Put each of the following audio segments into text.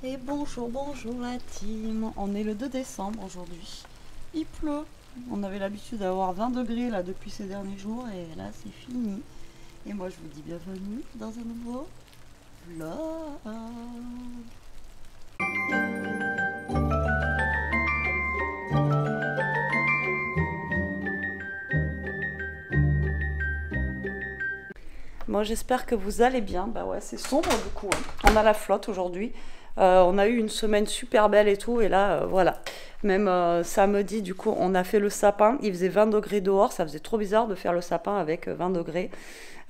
Et bonjour, bonjour la team. On est le 2 décembre aujourd'hui. Il pleut. On avait l'habitude d'avoir 20 degrés là depuis ces derniers jours et là c'est fini. Et moi je vous dis bienvenue dans un nouveau vlog. Moi j'espère que vous allez bien. Bah ouais, c'est sombre du coup, hein. On a la flotte aujourd'hui. On a eu une semaine super belle et tout. Et là, voilà. Même samedi, du coup, on a fait le sapin. Il faisait 20 degrés dehors. Ça faisait trop bizarre de faire le sapin avec 20 degrés.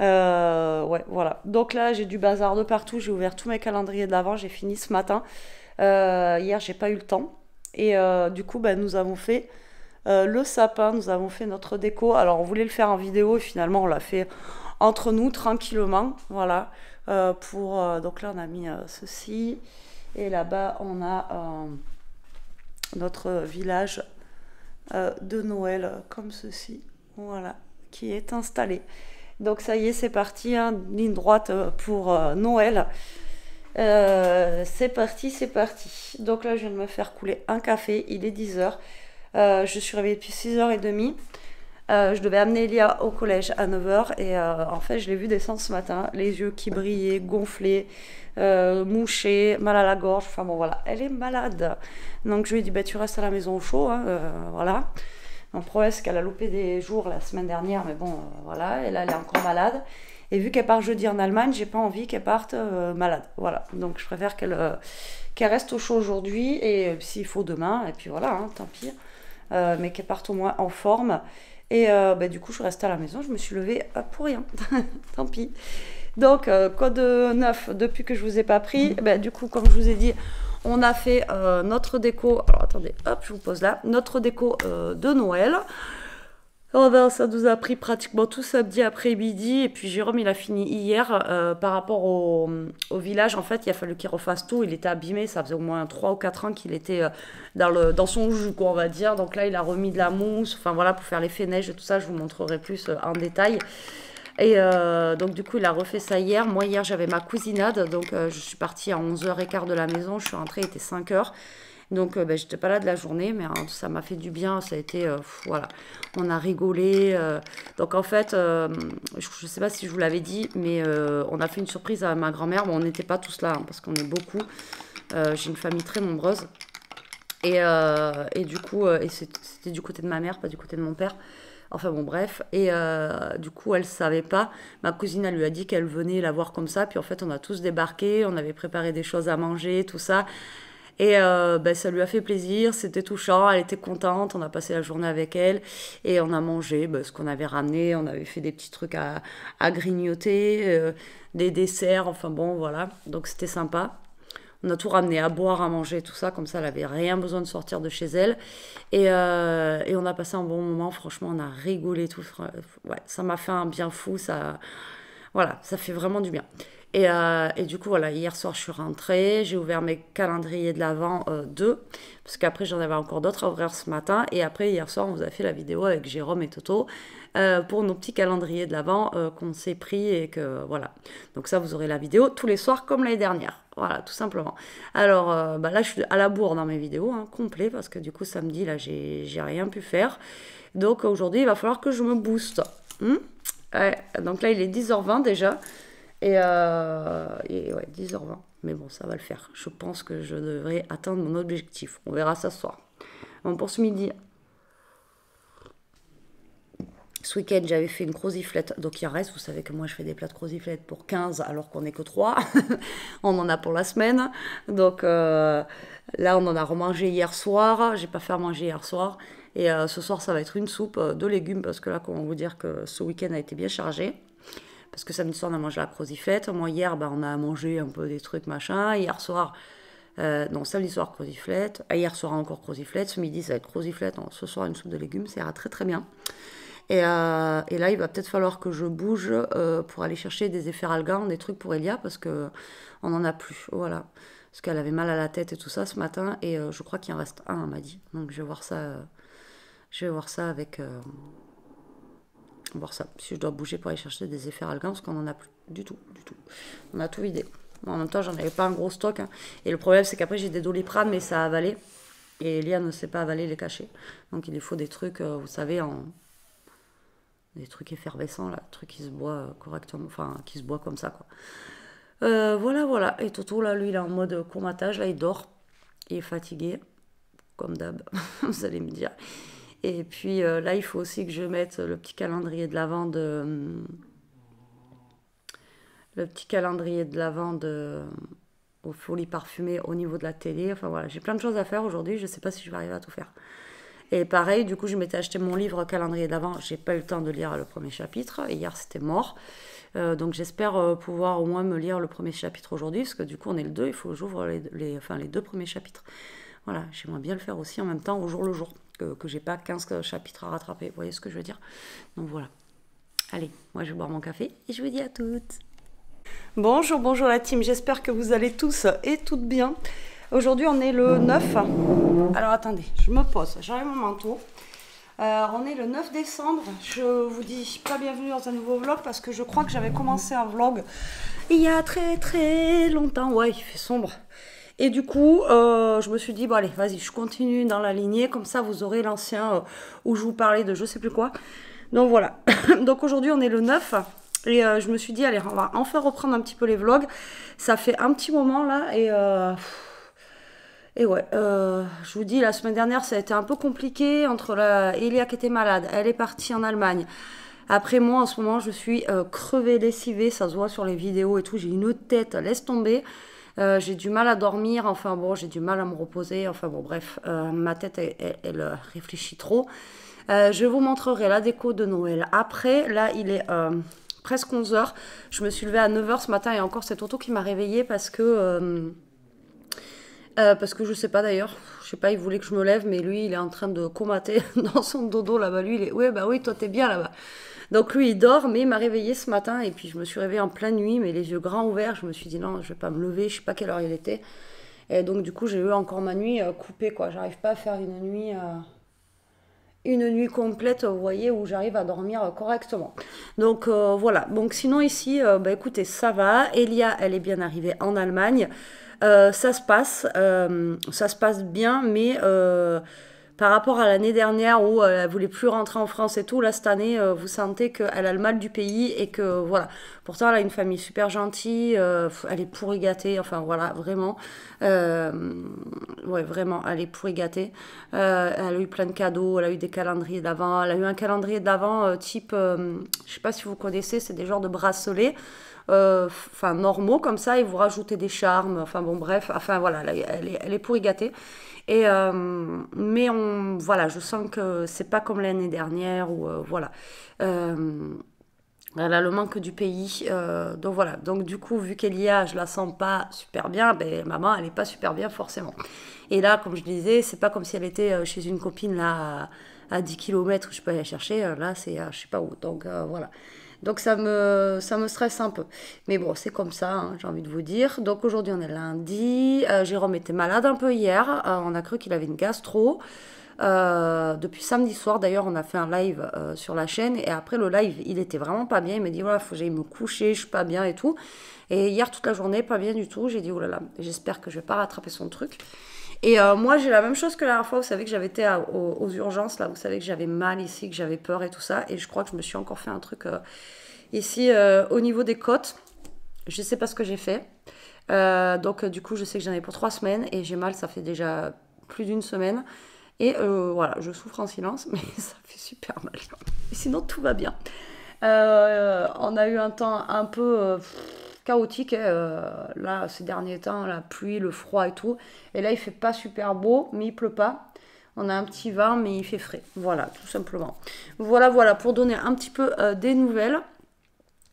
Ouais, voilà. Donc là, j'ai du bazar de partout. J'ai ouvert tous mes calendriers de l'Avent. J'ai fini ce matin. Hier, j'ai pas eu le temps. Et du coup, bah, nous avons fait le sapin. Nous avons fait notre déco. Alors, on voulait le faire en vidéo et finalement, on l'a fait entre nous tranquillement, voilà. Donc là on a mis ceci et là-bas on a notre village de Noël comme ceci, voilà, qui est installé. Donc ça y est, c'est parti, hein, ligne droite pour Noël. C'est parti, c'est parti. Donc là je viens de me faire couler un café, il est 10h. Je suis réveillée depuis 6h30. Je devais amener Elia au collège à 9h et en fait je l'ai vu descendre ce matin, les yeux qui brillaient, gonflés, mouchés, mal à la gorge, enfin bon voilà, elle est malade. Donc je lui ai dit bah tu restes à la maison au chaud, hein, voilà. Le problème c'est qu'elle a loupé des jours la semaine dernière, mais bon voilà, et là elle est encore malade. Et vu qu'elle part jeudi en Allemagne, j'ai pas envie qu'elle parte malade, voilà. Donc je préfère qu'elle reste au chaud aujourd'hui et s'il faut demain, et puis voilà, hein, tant pis. Mais qu'elle parte au moins en forme. Et bah, du coup, je suis restée à la maison, je me suis levée pour rien. Tant pis. Donc, code 9, depuis que je vous ai pas pris, bah, du coup, comme je vous ai dit, on a fait notre déco. Alors, attendez, hop, je vous pose là. Notre déco de Noël. Ça nous a pris pratiquement tout samedi après-midi. Et puis Jérôme, il a fini hier. Par rapport au village, en fait, il a fallu qu'il refasse tout. Il était abîmé. Ça faisait au moins 3 ou 4 ans qu'il était dans son jus, quoi, on va dire. Donc là, il a remis de la mousse. Enfin voilà, pour faire l'effet neige et tout ça, je vous montrerai plus en détail. Et donc du coup, il a refait ça hier. Moi, hier, j'avais ma cousinade. Donc je suis partie à 11h15 de la maison. Je suis rentrée, il était 5h. Donc, j'étais pas là de la journée, mais ça m'a fait du bien. Ça a été, voilà, on a rigolé. Donc, en fait, je sais pas si je vous l'avais dit, mais on a fait une surprise à ma grand-mère. Bon, on n'était pas tous là, hein, parce qu'on est beaucoup. J'ai une famille très nombreuse. Et du coup, c'était du côté de ma mère, pas du côté de mon père. Enfin bon, bref. Et du coup, elle savait pas. Ma cousine, elle lui a dit qu'elle venait la voir comme ça. Puis en fait, on a tous débarqué. On avait préparé des choses à manger, tout ça. Et ça lui a fait plaisir, c'était touchant, elle était contente, on a passé la journée avec elle et on a mangé ce qu'on avait ramené, on avait fait des petits trucs à grignoter, des desserts, enfin bon voilà, donc c'était sympa. On a tout ramené à boire, à manger, tout ça, comme ça elle avait rien besoin de sortir de chez elle. Et on a passé un bon moment, franchement on a rigolé tout, ouais, ça m'a fait un bien fou, ça, voilà, ça fait vraiment du bien. Et du coup, voilà, hier soir, je suis rentrée. J'ai ouvert mes calendriers de l'Avent 2. Parce qu'après, j'en avais encore d'autres à ouvrir ce matin. Et après, hier soir, on vous a fait la vidéo avec Jérôme et Toto pour nos petits calendriers de l'Avent qu'on s'est pris. Et que voilà. Donc, ça, vous aurez la vidéo tous les soirs comme l'année dernière. Voilà, tout simplement. Alors, là, je suis à la bourre dans mes vidéos, hein, complet. Parce que du coup, samedi, là, j'ai rien pu faire. Donc, aujourd'hui, il va falloir que je me booste. Ouais, donc là, il est 10h20 déjà. Et ouais, 10h20. Mais bon, ça va le faire. Je pense que je devrais atteindre mon objectif. On verra ça ce soir. Bon, pour ce midi, ce week-end, j'avais fait une croziflette. Donc il en reste. Vous savez que moi, je fais des plats de croziflette pour 15 alors qu'on n'est que 3. On en a pour la semaine. Donc là, on en a remangé hier soir. J'ai pas fait à manger hier soir. Et ce soir, ça va être une soupe de légumes. Parce que là, comment vous dire que ce week-end a été bien chargé. Parce que samedi soir, on a mangé la croziflette. Moi, hier, on a mangé un peu des trucs, machin. Hier soir, non, samedi soir, croziflette. Hier soir, encore croziflette. Ce midi, ça va être croziflette. Non, ce soir, une soupe de légumes. Ça ira très, très bien. Et là, il va peut-être falloir que je bouge pour aller chercher des efferalgan, des trucs pour Elia, parce qu'on n'en a plus. Voilà. Parce qu'elle avait mal à la tête et tout ça ce matin. Et je crois qu'il en reste un, elle m'a dit. Donc, je vais voir ça avec... voir ça, si je dois bouger pour aller chercher des efferalgan, parce qu'on n'en a plus du tout, du tout. On a tout vidé. En même temps, j'en avais pas un gros stock. Hein. Et le problème, c'est qu'après, j'ai des Doliprane, mais ça a avalé. Et Elia ne sait pas avaler les cachets. Donc, il lui faut des trucs, vous savez, des trucs effervescents, là. Des trucs qui se boivent correctement. Enfin, qui se boivent comme ça, quoi. Voilà, voilà. Et Toto, là, lui, il est en mode comatage. Là, il dort. Il est fatigué. Comme d'hab, vous allez me dire. Et puis, là, il faut aussi que je mette le petit calendrier de l'Avent aux folies parfumées au niveau de la télé. Enfin voilà, j'ai plein de choses à faire aujourd'hui. Je ne sais pas si je vais arriver à tout faire. Et pareil, du coup, je m'étais acheté mon livre calendrier de l'Avent. J'ai pas eu le temps de lire le premier chapitre. Et hier, c'était mort. Donc j'espère pouvoir au moins me lire le premier chapitre aujourd'hui. Parce que du coup, on est le 2. Il faut que j'ouvre les 2 premiers chapitres. Voilà, j'aimerais bien le faire aussi en même temps au jour le jour. Que j'ai pas 15 chapitres à rattraper. Vous voyez ce que je veux dire? Donc voilà. Allez, moi je vais boire mon café et je vous dis à toutes. Bonjour, bonjour la team, j'espère que vous allez tous et toutes bien. Aujourd'hui on est le 9. Alors attendez, je me pose, j'enlève mon manteau. On est le 9 décembre. Je vous dis pas bienvenue dans un nouveau vlog parce que je crois que j'avais commencé un vlog il y a très très longtemps. Ouais, il fait sombre. Et du coup, je me suis dit, bon allez, vas-y, je continue dans la lignée, comme ça vous aurez l'ancien où je vous parlais de je sais plus quoi. Donc voilà, donc aujourd'hui on est le 9, et je me suis dit, allez, on va enfin reprendre un petit peu les vlogs. Ça fait un petit moment là, et ouais, je vous dis, la semaine dernière ça a été un peu compliqué, entre Elia qui était malade, elle est partie en Allemagne. Après moi, en ce moment, je suis crevée, lessivée, ça se voit sur les vidéos et tout, j'ai une tête, laisse tomber. J'ai du mal à dormir, enfin bon, j'ai du mal à me reposer, enfin bon, bref, ma tête, elle réfléchit trop. Je vous montrerai la déco de Noël après. Là, il est presque 11 h. Je me suis levée à 9 h ce matin et encore c'est Toto qui m'a réveillée parce que je sais pas d'ailleurs, je sais pas, il voulait que je me lève, mais lui, il est en train de comater dans son dodo là-bas. Lui, il est, ouais, bah oui, toi, t'es bien là-bas. Donc lui, il dort, mais il m'a réveillée ce matin, et puis je me suis réveillée en pleine nuit, mais les yeux grands ouverts. Je me suis dit non, je vais pas me lever, je sais pas quelle heure il était. Et donc du coup, j'ai eu encore ma nuit coupée, quoi. J'arrive pas à faire une nuit complète, vous voyez, où j'arrive à dormir correctement. Donc voilà. Donc sinon ici, bah écoutez, ça va. Elia, elle est bien arrivée en Allemagne. Ça se passe bien, mais par rapport à l'année dernière où elle voulait plus rentrer en France et tout, là cette année, vous sentez qu'elle a le mal du pays et que voilà. Pourtant, elle a une famille super gentille, elle est pourri gâtée, enfin voilà, vraiment. Ouais, vraiment, elle est pourri gâtée. Elle a eu plein de cadeaux, elle a eu des calendriers d'avant, elle a eu un calendrier d'avant type, je sais pas si vous connaissez, c'est des genres de bracelets. Enfin normaux comme ça, et vous rajoutez des charmes, enfin bon bref, enfin voilà, elle est pourri gâtée. Et mais voilà, je sens que c'est pas comme l'année dernière où voilà. Elle a le manque du pays, donc voilà. Donc du coup, vu qu'elle y a, je la sens pas super bien, ben maman, elle est pas super bien forcément. Et là, comme je disais, c'est pas comme si elle était chez une copine là à 10 km où je peux aller la chercher. Là, c'est je sais pas où. Donc voilà. Donc ça me stresse un peu. Mais bon, c'est comme ça, hein, j'ai envie de vous dire. Donc aujourd'hui, on est lundi. Jérôme était malade un peu hier. On a cru qu'il avait une gastro. Depuis samedi soir, d'ailleurs, on a fait un live sur la chaîne. Et après le live, il était vraiment pas bien. Il m'a dit, voilà, faut que j'aille me coucher, je suis pas bien et tout. Et hier, toute la journée, pas bien du tout. J'ai dit, oh là là, j'espère que je vais pas rattraper son truc. Et moi, j'ai la même chose que la dernière fois. Vous savez que j'avais été aux urgences, là. Vous savez que j'avais mal ici, que j'avais peur et tout ça. Et je crois que je me suis encore fait un truc ici au niveau des côtes. Je sais pas ce que j'ai fait. Donc, du coup, je sais que j'en ai pour 3 semaines. Et j'ai mal, ça fait déjà plus d'1 semaine. Et voilà, je souffre en silence, mais ça fait super mal. Et sinon, tout va bien. On a eu un temps un peu chaotique, là, ces derniers temps, la pluie, le froid et tout. Et là, il fait pas super beau, mais il pleut pas. On a un petit vent, mais il fait frais. Voilà, tout simplement. Voilà, voilà, pour donner un petit peu des nouvelles.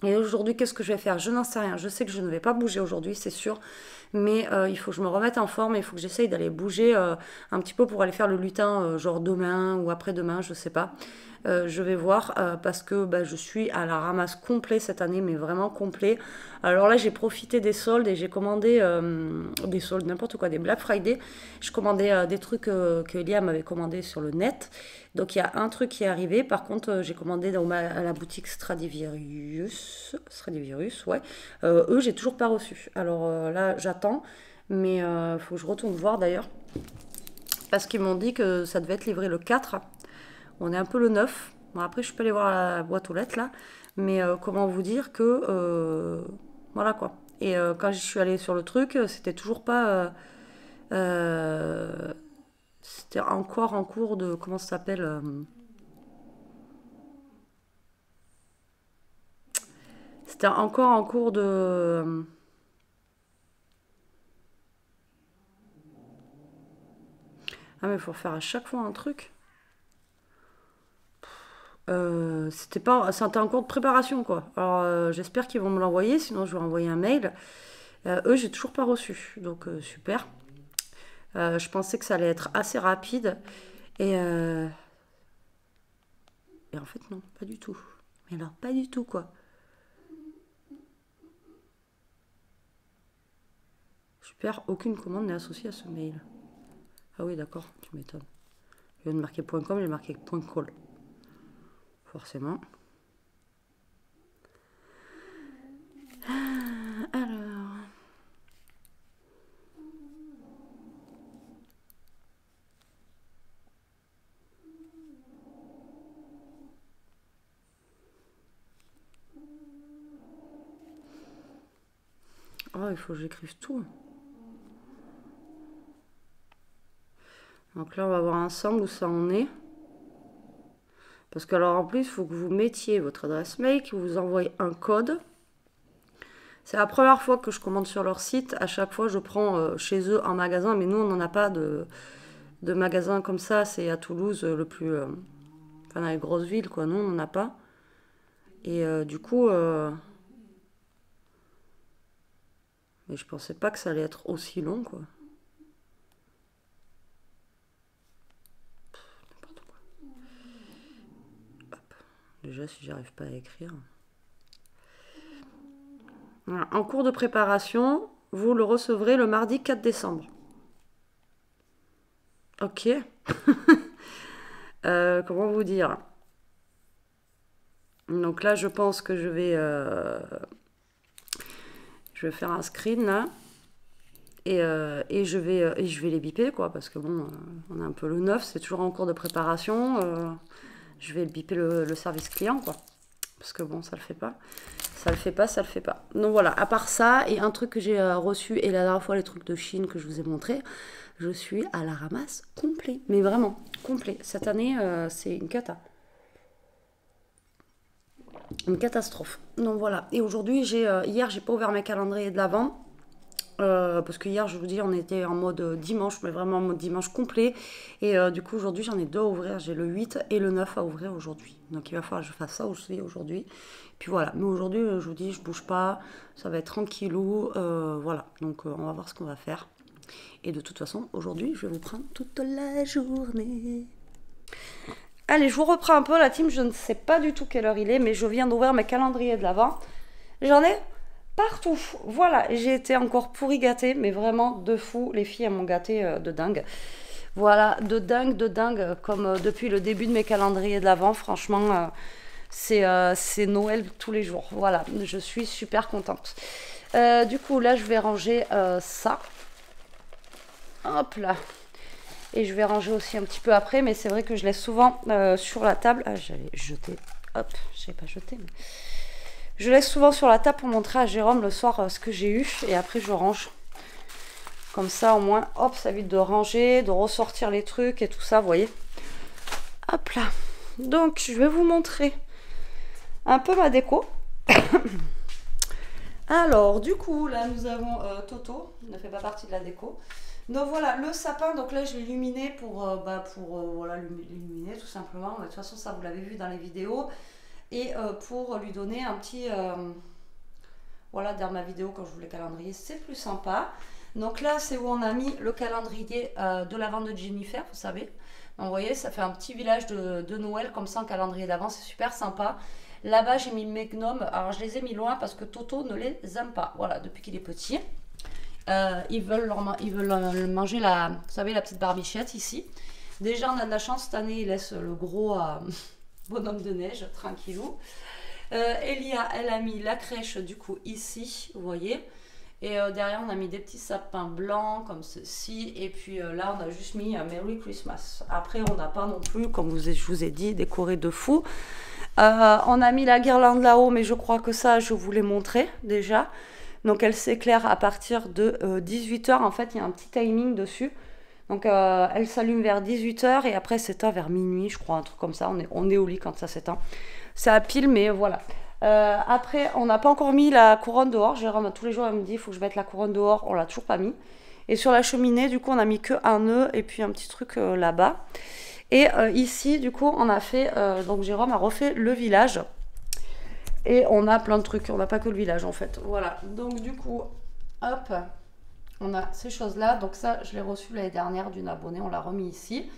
Et aujourd'hui, qu'est-ce que je vais faire? Je n'en sais rien. Je sais que je ne vais pas bouger aujourd'hui, c'est sûr. Mais il faut que je me remette en forme et il faut que j'essaye d'aller bouger un petit peu pour aller faire le lutin, genre demain ou après-demain, je sais pas. Je vais voir parce que bah, je suis à la ramasse complet cette année, mais vraiment complet. Alors là, j'ai profité des soldes et j'ai commandé des soldes, n'importe quoi, des Black Friday. Je commandais des trucs que Elia m'avait commandé sur le net. Donc il y a un truc qui est arrivé. Par contre, j'ai commandé à la boutique Stradivarius. Stradivarius, ouais. Eux, j'ai toujours pas reçu. Alors là, j'attends. Mais il faut que je retourne voir d'ailleurs. Parce qu'ils m'ont dit que ça devait être livré le 4. On est un peu le 9. Bon, après, je peux aller voir la boîte aux lettres là. Mais comment vous dire que. Voilà quoi. Et quand je suis allée sur le truc, c'était toujours pas. C'était encore en cours de. Comment ça s'appelle C'était encore en cours de. Ah, mais il faut faire à chaque fois un truc. C'était en cours de préparation quoi. Alors j'espère qu'ils vont me l'envoyer, sinon je vais envoyer un mail. Eux, j'ai toujours pas reçu, donc super. Je pensais que ça allait être assez rapide et, euh, et en fait non, pas du tout. Mais alors pas du tout quoi. Super, aucune commande n'est associée à ce mail. Ah oui d'accord, tu m'étonnes. Je viens de marquer .com, j'ai marqué .call. Forcément. Alors. Oh, il faut que j'écrive tout. Donc là, on va voir ensemble où ça en est. Parce que alors en plus, il faut que vous mettiez votre adresse mail, que vous envoyez un code. C'est la première fois que je commande sur leur site. À chaque fois, je prends chez eux en magasin, mais nous, on n'en a pas de magasin comme ça. C'est à Toulouse le plus. Enfin, dans les grosses villes, quoi. Nous, on n'en a pas. Et du coup. Mais je pensais pas que ça allait être aussi long, quoi. N'importe quoi. Hop. Déjà, si j'arrive pas à écrire. Voilà. En cours de préparation, vous le recevrez le mardi 4 décembre. Ok. Comment vous dire? Donc là, je pense que je vais faire un screen là. Et je vais les biper quoi, parce que bon, on a un peu le 9, c'est toujours en cours de préparation. Je vais biper le service client quoi, parce que bon, ça le fait pas. Ça le fait pas, ça le fait pas. Donc voilà, à part ça, et un truc que j'ai reçu, et la dernière fois les trucs de Chine que je vous ai montré, je suis à la ramasse complet. Mais vraiment, complet. Cette année, c'est une cata. Une catastrophe. Donc voilà. Et aujourd'hui, hier, j'ai pas ouvert mes calendriers de l'avant. Parce que hier, je vous dis, on était en mode dimanche, mais vraiment en mode dimanche complet. Et du coup, aujourd'hui, j'en ai deux à ouvrir. J'ai le 8 et le 9 à ouvrir aujourd'hui. Donc il va falloir que je fasse ça aussi aujourd'hui. Puis voilà. Mais aujourd'hui, je vous dis, je bouge pas. Ça va être tranquillou. Voilà. Donc on va voir ce qu'on va faire. Et de toute façon, aujourd'hui, je vais vous prendre toute la journée. Allez, je vous reprends un peu la team. Je ne sais pas du tout quelle heure il est, mais je viens d'ouvrir mes calendriers de l'avant. J'en ai partout. Voilà, j'ai été encore pourri gâtée, mais vraiment de fou. Les filles, elles m'ont gâtée de dingue. Voilà, de dingue, comme depuis le début de mes calendriers de l'avant. Franchement, c'est Noël tous les jours. Voilà, je suis super contente. Du coup, là, je vais ranger ça. Hop là. Et je vais ranger aussi un petit peu après, mais c'est vrai que je laisse souvent sur la table. Ah, j'allais jeter. Hop, je n'avais pas jeté, mais... Je laisse souvent sur la table pour montrer à Jérôme le soir ce que j'ai eu. Et après, je range. Comme ça, au moins, hop, ça évite de ranger, de ressortir les trucs et tout ça, vous voyez. Hop là. Donc, je vais vous montrer un peu ma déco. Alors, du coup, là, nous avons Toto. Il ne fait pas partie de la déco. Donc, voilà, le sapin. Donc là, je l'ai illuminé pour voilà, l'illuminer tout simplement. Mais, de toute façon, ça, vous l'avez vu dans les vidéos. Et pour lui donner un petit... voilà, derrière ma vidéo, quand je vous les calendrier, c'est plus sympa. Donc là, c'est où on a mis le calendrier de la vente de Jennifer, vous savez. Donc, vous voyez, ça fait un petit village de Noël comme ça en calendrier d'avant, c'est super sympa. Là-bas, j'ai mis mes gnomes. Alors, je les ai mis loin parce que Toto ne les aime pas. Voilà, depuis qu'il est petit. Ils veulent manger vous savez, la petite barbichette ici. Déjà, on a de la chance, cette année, ils laissent le gros bonhomme de neige, tranquillou. Elia, elle a mis la crèche, du coup, ici, vous voyez. Et derrière, on a mis des petits sapins blancs, comme ceci. Et puis là, on a juste mis un Merry Christmas. Après, on n'a pas non plus, comme je vous ai dit, décoré de fou. On a mis la guirlande là-haut, mais je crois que ça, je vous l'ai montré déjà. Donc, elle s'éclaire à partir de 18 h. En fait, il y a un petit timing dessus. Donc, elle s'allume vers 18 h et après, s'éteint vers minuit, je crois, un truc comme ça. On est au lit quand ça s'éteint. C'est à pile, mais voilà. Après, on n'a pas encore mis la couronne dehors. Jérôme, tous les jours, elle me dit il faut que je mette la couronne dehors. On l'a toujours pas mis. Et sur la cheminée, du coup, on a mis que un nœud et puis un petit truc là-bas. Et ici, du coup, on a fait... donc, Jérôme a refait le village. Et on a plein de trucs. On n'a pas que le village, en fait. Voilà. Donc, du coup, hop, on a ces choses-là. Donc, ça, je l'ai reçu l'année dernière d'une abonnée. On l'a remis ici.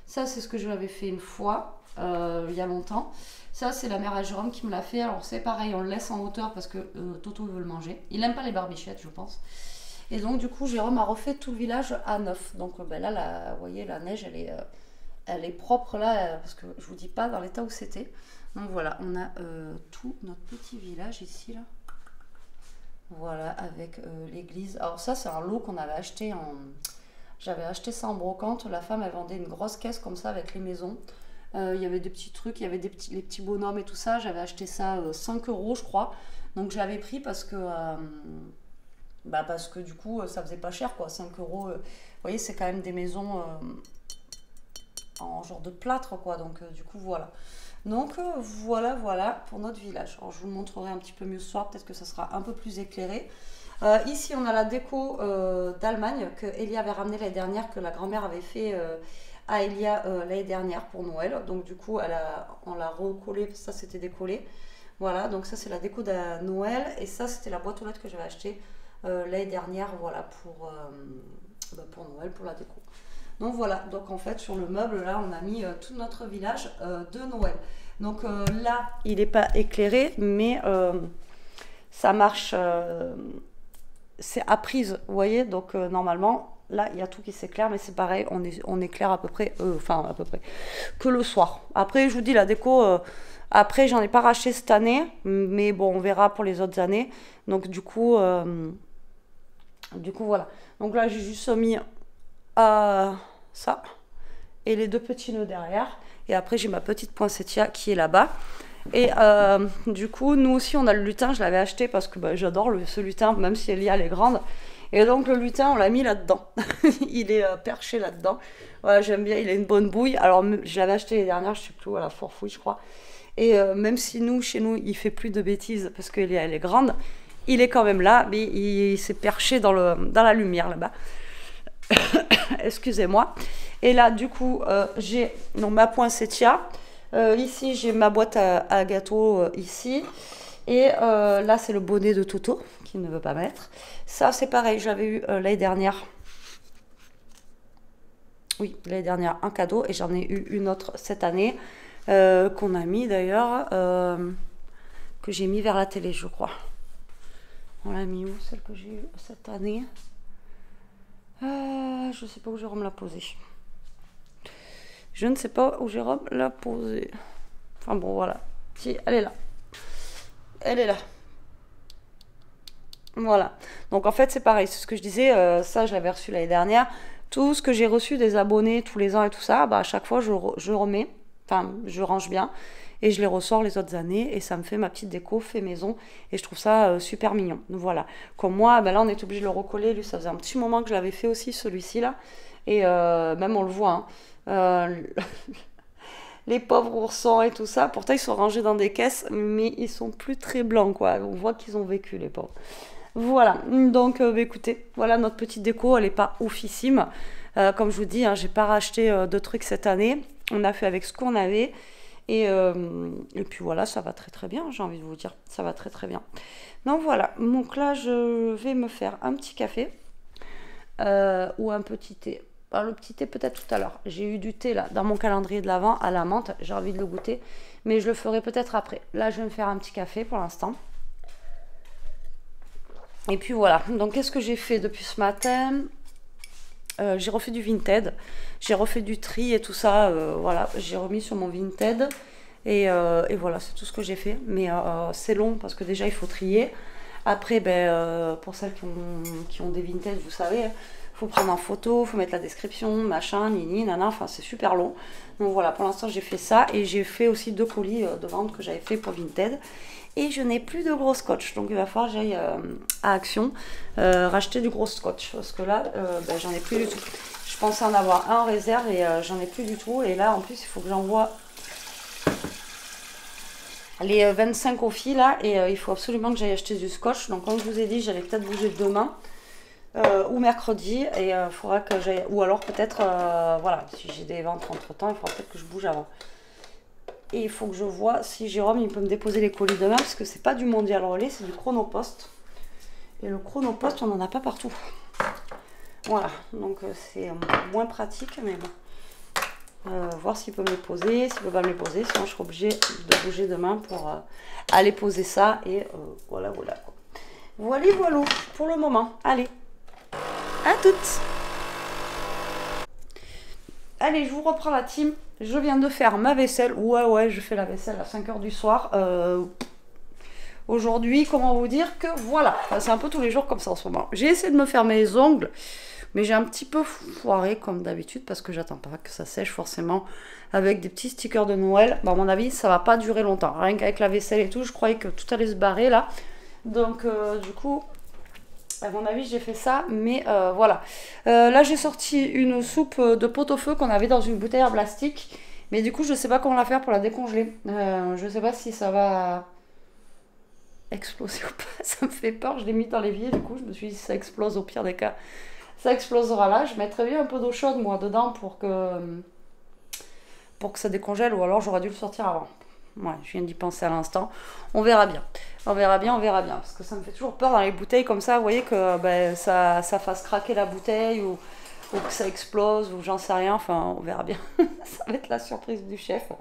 Ça, c'est ce que je l'avais fait une fois, il y a longtemps. Ça, c'est la mère à Jérôme qui me l'a fait. Alors, c'est pareil, on le laisse en hauteur parce que Toto veut le manger. Il n'aime pas les barbichettes, je pense. Et donc, du coup, Jérôme a refait tout le village à neuf. Donc, ben là, vous voyez, la neige, elle est propre là, parce que je vous dis pas dans l'état où c'était. Donc, voilà, on a tout notre petit village ici, là. Voilà, avec l'église. Alors, ça, c'est un lot qu'on avait acheté en... J'avais acheté ça en brocante. La femme, elle vendait une grosse caisse comme ça avec les maisons. Il y avait des petits trucs, il y avait les petits bonhommes et tout ça. J'avais acheté ça 5 € je crois. Donc je l'avais pris parce que du coup ça faisait pas cher quoi. 5 €. Vous voyez, c'est quand même des maisons en genre de plâtre quoi. Donc du coup voilà. Donc voilà pour notre village. Alors je vous le montrerai un petit peu mieux ce soir. Peut-être que ça sera un peu plus éclairé. Ici on a la déco d'Allemagne que Elia avait ramené l'année dernière, que la grand-mère avait fait à Elia l'année dernière pour Noël. Donc du coup on l'a recollé, ça c'était décollé. Voilà, donc ça c'est la déco de Noël. Et ça c'était la boîte aux lettres que j'avais acheté l'année dernière, voilà, pour Noël, pour la déco. Donc voilà, donc en fait sur le meuble là on a mis tout notre village de Noël. Donc là il n'est pas éclairé, mais ça marche, c'est à prise, vous voyez, donc normalement... Là, il y a tout qui s'éclaire, mais c'est pareil, on éclaire à peu près, que le soir. Après, je vous dis, la déco, après, j'en ai pas racheté cette année, mais bon, on verra pour les autres années. Donc, du coup, voilà. Donc là, j'ai juste mis ça et les deux petits nœuds derrière. Et après, j'ai ma petite poinsettia qui est là-bas. Et du coup, nous aussi, on a le lutin. Je l'avais acheté parce que j'adore ce lutin, même si elle est grande. Et donc le lutin, on l'a mis là-dedans. Il est perché là-dedans. Voilà, j'aime bien, il a une bonne bouille. Alors je l'avais acheté les dernières, je sais plus où, à la Forfouille, je crois. Et même si chez nous, il fait plus de bêtises parce qu'elle est grande, il est quand même là, mais il s'est perché dans la lumière là-bas. Excusez-moi. Et là, du coup, j'ai ma poinsettia. Ici, j'ai ma boîte à gâteaux ici. Et là, c'est le bonnet de Toto qu'il ne veut pas mettre. Ça, c'est pareil, j'avais eu l'année dernière. Oui, l'année dernière, un cadeau. Et j'en ai eu une autre cette année, qu'on a mis d'ailleurs, que j'ai mis vers la télé, je crois. On l'a mis où, celle que j'ai eue cette année? Je ne sais pas où Jérôme l'a posée. Je ne sais pas où Jérôme l'a posée. Enfin bon, voilà. Si, elle est là. Elle est là. Voilà. Donc en fait, c'est pareil. C'est ce que je disais. Ça, je l'avais reçu l'année dernière. Tout ce que j'ai reçu des abonnés tous les ans et tout ça, à chaque fois, je remets. Enfin, je range bien. Et je les ressors les autres années. Et ça me fait ma petite déco fait maison. Et je trouve ça super mignon. Voilà. Comme moi, là, on est obligé de le recoller. Lui, ça faisait un petit moment que je l'avais fait aussi, celui-ci, là. Et même, on le voit. Les pauvres oursons et tout ça, pourtant ils sont rangés dans des caisses, mais ils sont plus très blancs, quoi. On voit qu'ils ont vécu, les pauvres. Voilà, donc écoutez, voilà notre petite déco, elle n'est pas oufissime. Comme je vous dis, j'ai pas racheté de trucs cette année. On a fait avec ce qu'on avait. Et puis voilà, ça va très très bien, j'ai envie de vous dire. Ça va très très bien. Donc voilà, donc là je vais me faire un petit café. ou un petit thé. Alors, le petit thé peut-être tout à l'heure. J'ai eu du thé là dans mon calendrier de l'Avent à la menthe. J'ai envie de le goûter, mais je le ferai peut-être après. Là, je vais me faire un petit café pour l'instant. Et puis voilà. Donc, qu'est-ce que j'ai fait depuis ce matin? J'ai refait du Vinted. J'ai refait du tri et tout ça. Voilà, j'ai remis sur mon Vinted. Et voilà, c'est tout ce que j'ai fait. Mais c'est long parce que déjà, il faut trier. Après, pour celles qui ont des Vinted, vous savez, faut prendre en photo, faut mettre la description, machin, nini, nana, enfin c'est super long. Donc voilà, pour l'instant j'ai fait ça et j'ai fait aussi 2 colis de vente que j'avais fait pour Vinted. Et je n'ai plus de gros scotch, donc il va falloir que j'aille à Action racheter du gros scotch parce que là j'en ai plus du tout. Je pensais en avoir un en réserve et j'en ai plus du tout. Et là en plus il faut que j'envoie les 25 au fil là et il faut absolument que j'aille acheter du scotch. Donc comme je vous ai dit, j'allais peut-être bouger demain. Ou mercredi et il faudra que j'aille, ou alors peut-être voilà, si j'ai des ventes entre temps il faudra peut-être que je bouge avant et il faut que je vois si Jérôme il peut me déposer les colis demain parce que c'est pas du Mondial Relais, c'est du Chronopost et le Chronopost on n'en a pas partout, voilà, donc c'est moins pratique mais bon, voir s'il peut me les poser, s'il peut pas me les poser, sinon je serai obligée de bouger demain pour aller poser ça et voilà quoi. Voilà pour le moment. Allez, à toutes. Allez, je vous reprends la team. Je viens de faire ma vaisselle. Ouais, je fais la vaisselle à 5 h du soir. Aujourd'hui, comment vous dire que voilà. Enfin, c'est un peu tous les jours comme ça en ce moment. J'ai essayé de me faire mes ongles, mais j'ai un petit peu foiré comme d'habitude parce que j'attends pas que ça sèche forcément avec des petits stickers de Noël. Bon, à mon avis, ça va pas durer longtemps. Rien qu'avec la vaisselle et tout, je croyais que tout allait se barrer là. Donc, du coup... À mon avis, j'ai fait ça, mais voilà. Là, j'ai sorti une soupe de pot-au-feu qu'on avait dans une bouteille en plastique. Mais du coup, je sais pas comment la faire pour la décongeler. Je sais pas si ça va exploser ou pas. Ça me fait peur. Je l'ai mis dans l'évier. Du coup, je me suis dit, si ça explose, au pire des cas, ça explosera là. Je mettrais bien un peu d'eau chaude, moi, dedans pour que ça décongèle. Ou alors, j'aurais dû le sortir avant. Ouais, je viens d'y penser à l'instant. On verra bien. On verra bien. Parce que ça me fait toujours peur dans les bouteilles comme ça. Vous voyez que ça fasse craquer la bouteille ou que ça explose ou j'en sais rien. Enfin, on verra bien. Ça va être la surprise du chef.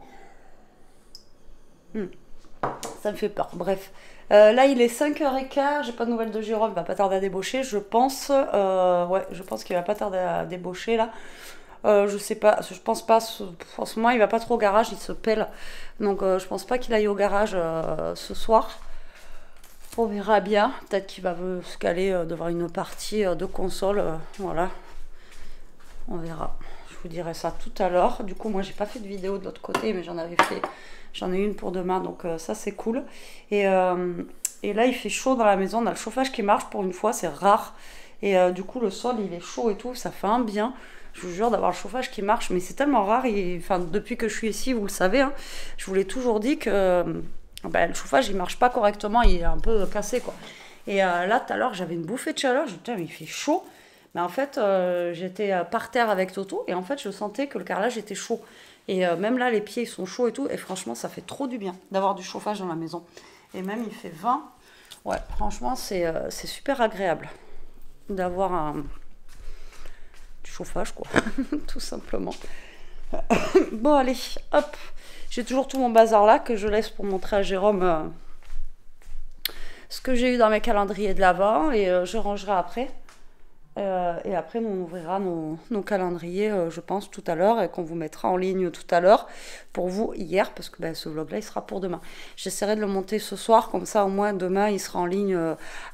Ça me fait peur. Bref. Là, il est 5 h 15. J'ai pas de nouvelles de Jérôme. Il va pas tarder à débaucher. Je pense. Je pense qu'il va pas tarder à débaucher là. Je sais pas, je pense pas, en ce moment il va pas trop au garage, il se pèle, donc je pense pas qu'il aille au garage ce soir. On verra bien, peut-être qu'il va se caler devant une partie de console, voilà, on verra. Je vous dirai ça tout à l'heure. Du coup, moi j'ai pas fait de vidéo de l'autre côté, mais j'en ai une pour demain, donc ça c'est cool. Et là il fait chaud dans la maison, on a le chauffage qui marche pour une fois, c'est rare. Et du coup le sol il est chaud et tout, ça fait un bien. Je vous jure d'avoir le chauffage qui marche, mais c'est tellement rare. Enfin, depuis que je suis ici, vous le savez, hein, je vous l'ai toujours dit que le chauffage il marche pas correctement, il est un peu cassé quoi. Et là tout à l'heure j'avais une bouffée de chaleur, je me disais mais il fait chaud. Mais en fait j'étais par terre avec Toto et en fait je sentais que le carrelage était chaud. Et même là les pieds ils sont chauds et tout. Et franchement ça fait trop du bien d'avoir du chauffage dans la maison. Et même il fait 20. Ouais, franchement c'est super agréable d'avoir du chauffage quoi, tout simplement. Bon allez, hop, j'ai toujours tout mon bazar là que je laisse pour montrer à Jérôme ce que j'ai eu dans mes calendriers de l'Avent et je rangerai après. Et après, on ouvrira nos calendriers, je pense, tout à l'heure et qu'on vous mettra en ligne tout à l'heure pour vous hier, parce que ce vlog-là, il sera pour demain. J'essaierai de le monter ce soir, comme ça, au moins, demain, il sera en ligne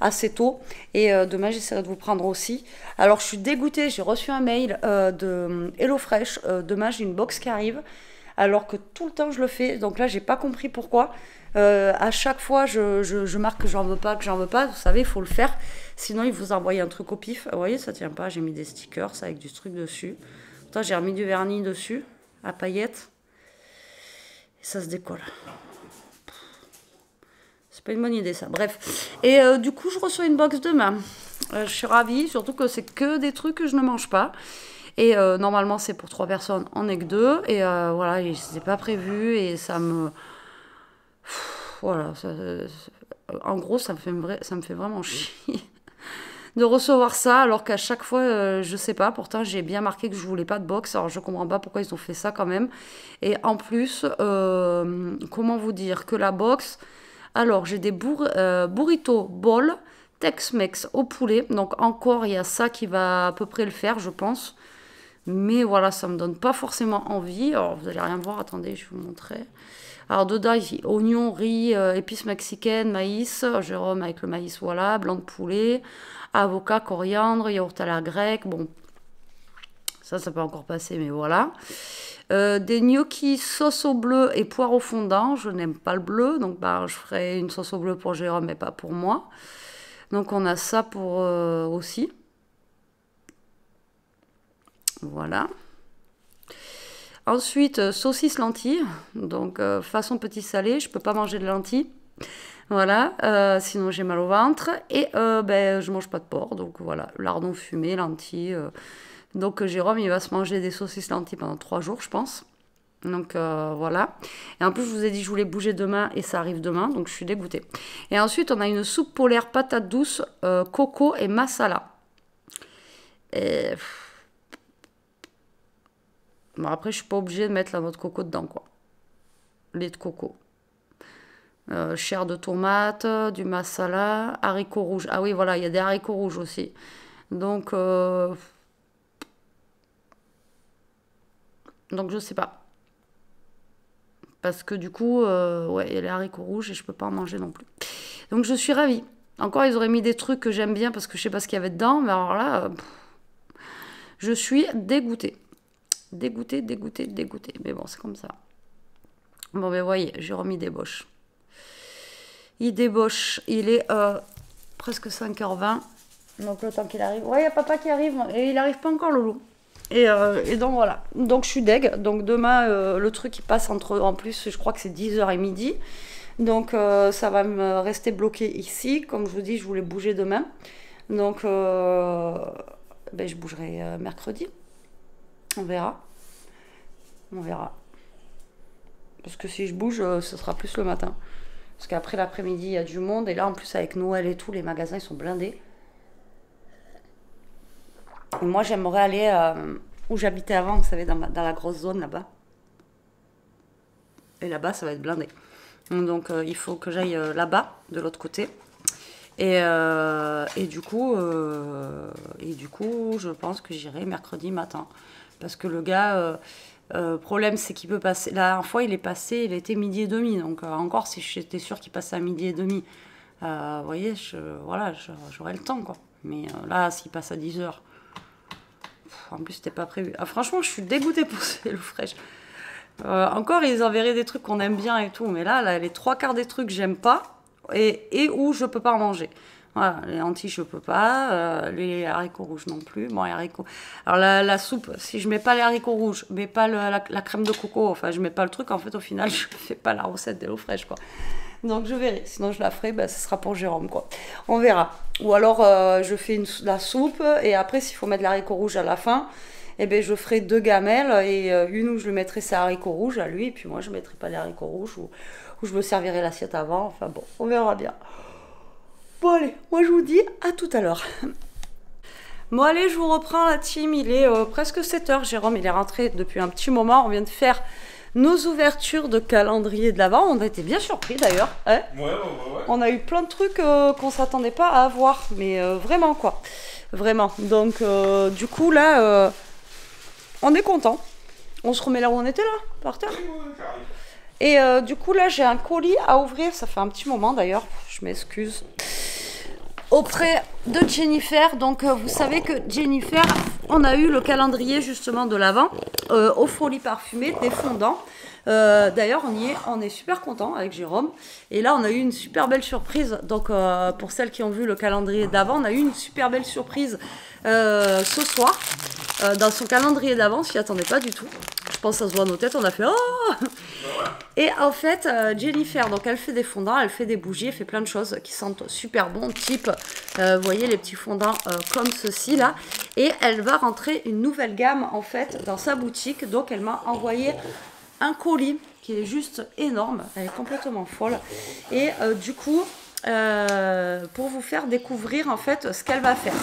assez tôt. Et demain, j'essaierai de vous prendre aussi. Alors, je suis dégoûtée, j'ai reçu un mail de HelloFresh. Demain, j'ai une box qui arrive, alors que tout le temps, je le fais. Donc là, j'ai pas compris pourquoi. À chaque fois, je marque que j'en veux pas. Vous savez, il faut le faire. Sinon, ils vous envoient un truc au pif. Vous voyez, ça tient pas. J'ai mis des stickers avec du truc dessus. Pourtant, j'ai remis du vernis dessus, à paillettes. Et ça se décolle. C'est pas une bonne idée, ça. Bref. Et du coup, je reçois une box demain. Je suis ravie, surtout que c'est que des trucs que je ne mange pas. Et normalement, c'est pour 3 personnes. On n'est que 2. Et voilà, c'est pas prévu. Et ça me... Voilà. En gros, ça me fait vraiment chier de recevoir ça, alors qu'à chaque fois, je sais pas, pourtant j'ai bien marqué que je voulais pas de box, alors je comprends pas pourquoi ils ont fait ça quand même. Et en plus, comment vous dire, que la box, alors j'ai des burritos bol, Tex-Mex au poulet, donc encore il y a ça qui va à peu près le faire, je pense. Mais voilà, ça me donne pas forcément envie. Alors vous allez rien voir, attendez, je vais vous montrer. Alors dedans, ici, oignons, riz, épices mexicaines, maïs, Jérôme avec le maïs, voilà, blanc de poulet, avocat, coriandre, yaourt à la grecque, bon, ça peut encore passer, mais voilà. Des gnocchis sauce au bleu et poire au fondant, je n'aime pas le bleu, donc bah, je ferai une sauce au bleu pour Jérôme, mais pas pour moi. Donc on a ça pour aussi. Voilà. Ensuite, saucisse lentilles, donc façon petit salé, je peux pas manger de lentilles, voilà, sinon j'ai mal au ventre, et ben, je mange pas de porc, donc voilà, lardon fumé, lentilles, donc Jérôme il va se manger des saucisses lentilles pendant 3 jours je pense, donc voilà, et en plus je vous ai dit je voulais bouger demain, et ça arrive demain, donc je suis dégoûtée. Et ensuite on a une soupe polaire patate douce, coco et masala, et... Bon, après, je suis pas obligée de mettre la noix de coco dedans, quoi. Lait de coco. Chair de tomate, du masala, haricots rouges. Ah oui, voilà, il y a des haricots rouges aussi. Donc je sais pas. Parce que du coup, ouais, il y a les haricots rouges et je peux pas en manger non plus. Donc je suis ravie. Encore, ils auraient mis des trucs que j'aime bien parce que je sais pas ce qu'il y avait dedans. Mais alors là, je suis dégoûtée. Dégoûté. Mais bon, c'est comme ça. Bon, ben voyez, Jérôme, il débauche. Il débauche. Il est presque 5h20. Donc, le temps qu'il arrive. Ouais, il y a papa qui arrive. Et il n'arrive pas encore, Loulou. Et donc, voilà. Donc, je suis deg. Donc, demain, le truc, il passe entre... En plus, je crois que c'est 10h et midi. Donc, ça va me rester bloqué ici. Comme je vous dis, je voulais bouger demain. Donc, ben, je bougerai mercredi. On verra. On verra. Parce que si je bouge, ce sera plus le matin. Parce qu'après l'après-midi, il y a du monde. Et là, en plus, avec Noël et tout, les magasins, ils sont blindés. Et moi, j'aimerais aller où j'habitais avant, vous savez, dans la grosse zone là-bas. Et là-bas, ça va être blindé. Donc, il faut que j'aille là-bas, de l'autre côté. Et du coup, je pense que j'irai mercredi matin. Parce que le gars, problème, c'est qu'il peut passer. La dernière fois, il est passé, il était 12h30. Donc, encore, si j'étais sûre qu'il passait à 12h30, vous voyez, voilà, j'aurais le temps, quoi. Mais là, s'il passe à 10h, en plus, c'était pas prévu. Ah, franchement, je suis dégoûtée pour ces loups fraîches. Encore, ils enverraient des trucs qu'on aime bien et tout. Mais là, les 3/4 des trucs, j'aime pas. Et où je peux pas en manger. Voilà, les lentilles, je peux pas. Les haricots rouges non plus. Bon, les haricots. Alors, la soupe, si je mets pas les haricots rouges, mais pas la crème de coco, enfin, je mets pas le truc, en fait, au final, je fais pas la recette des eaux fraîches, quoi. Donc, je verrai. Sinon, je la ferai, bah, ce sera pour Jérôme, quoi. On verra. Ou alors, je fais la soupe, et après, s'il faut mettre les haricots rouges à la fin, eh ben, je ferai 2 gamelles, et une où je lui mettrai ses haricots rouges à lui, et puis moi, je mettrai pas les haricots rouges, ou je me servirai l'assiette avant. Enfin, bon, on verra bien. Bon allez, moi je vous dis à tout à l'heure. Bon allez, je vous reprends la team, il est presque 7h, Jérôme il est rentré depuis un petit moment, on vient de faire nos ouvertures de calendrier de l'Avent, on a été bien surpris d'ailleurs. Hein, ouais. On a eu plein de trucs qu'on s'attendait pas à avoir, mais vraiment quoi, vraiment. Donc du coup là, on est content. On se remet là où on était là, par terre. Et du coup là j'ai un colis à ouvrir, ça fait un petit moment d'ailleurs, je m'excuse, auprès de Jennifer. Donc vous savez que Jennifer, on a eu le calendrier justement de l'Avent aux Folies Parfumées, des fondants. D'ailleurs on est super content avec Jérôme. Et là on a eu une super belle surprise. Donc pour celles qui ont vu le calendrier d'avant, on a eu une super belle surprise ce soir. Dans son calendrier d'avant, s'y attendait pas du tout. Je pense que ça se voit à nos têtes, on a fait oh. Et en fait, Jennifer, donc elle fait des fondants, elle fait des bougies, elle fait plein de choses qui sentent super bon, type, vous voyez les petits fondants comme ceci là. Et elle va rentrer une nouvelle gamme en fait dans sa boutique. Donc elle m'a envoyé un colis qui est juste énorme, elle est complètement folle. Et du coup, pour vous faire découvrir en fait ce qu'elle va faire.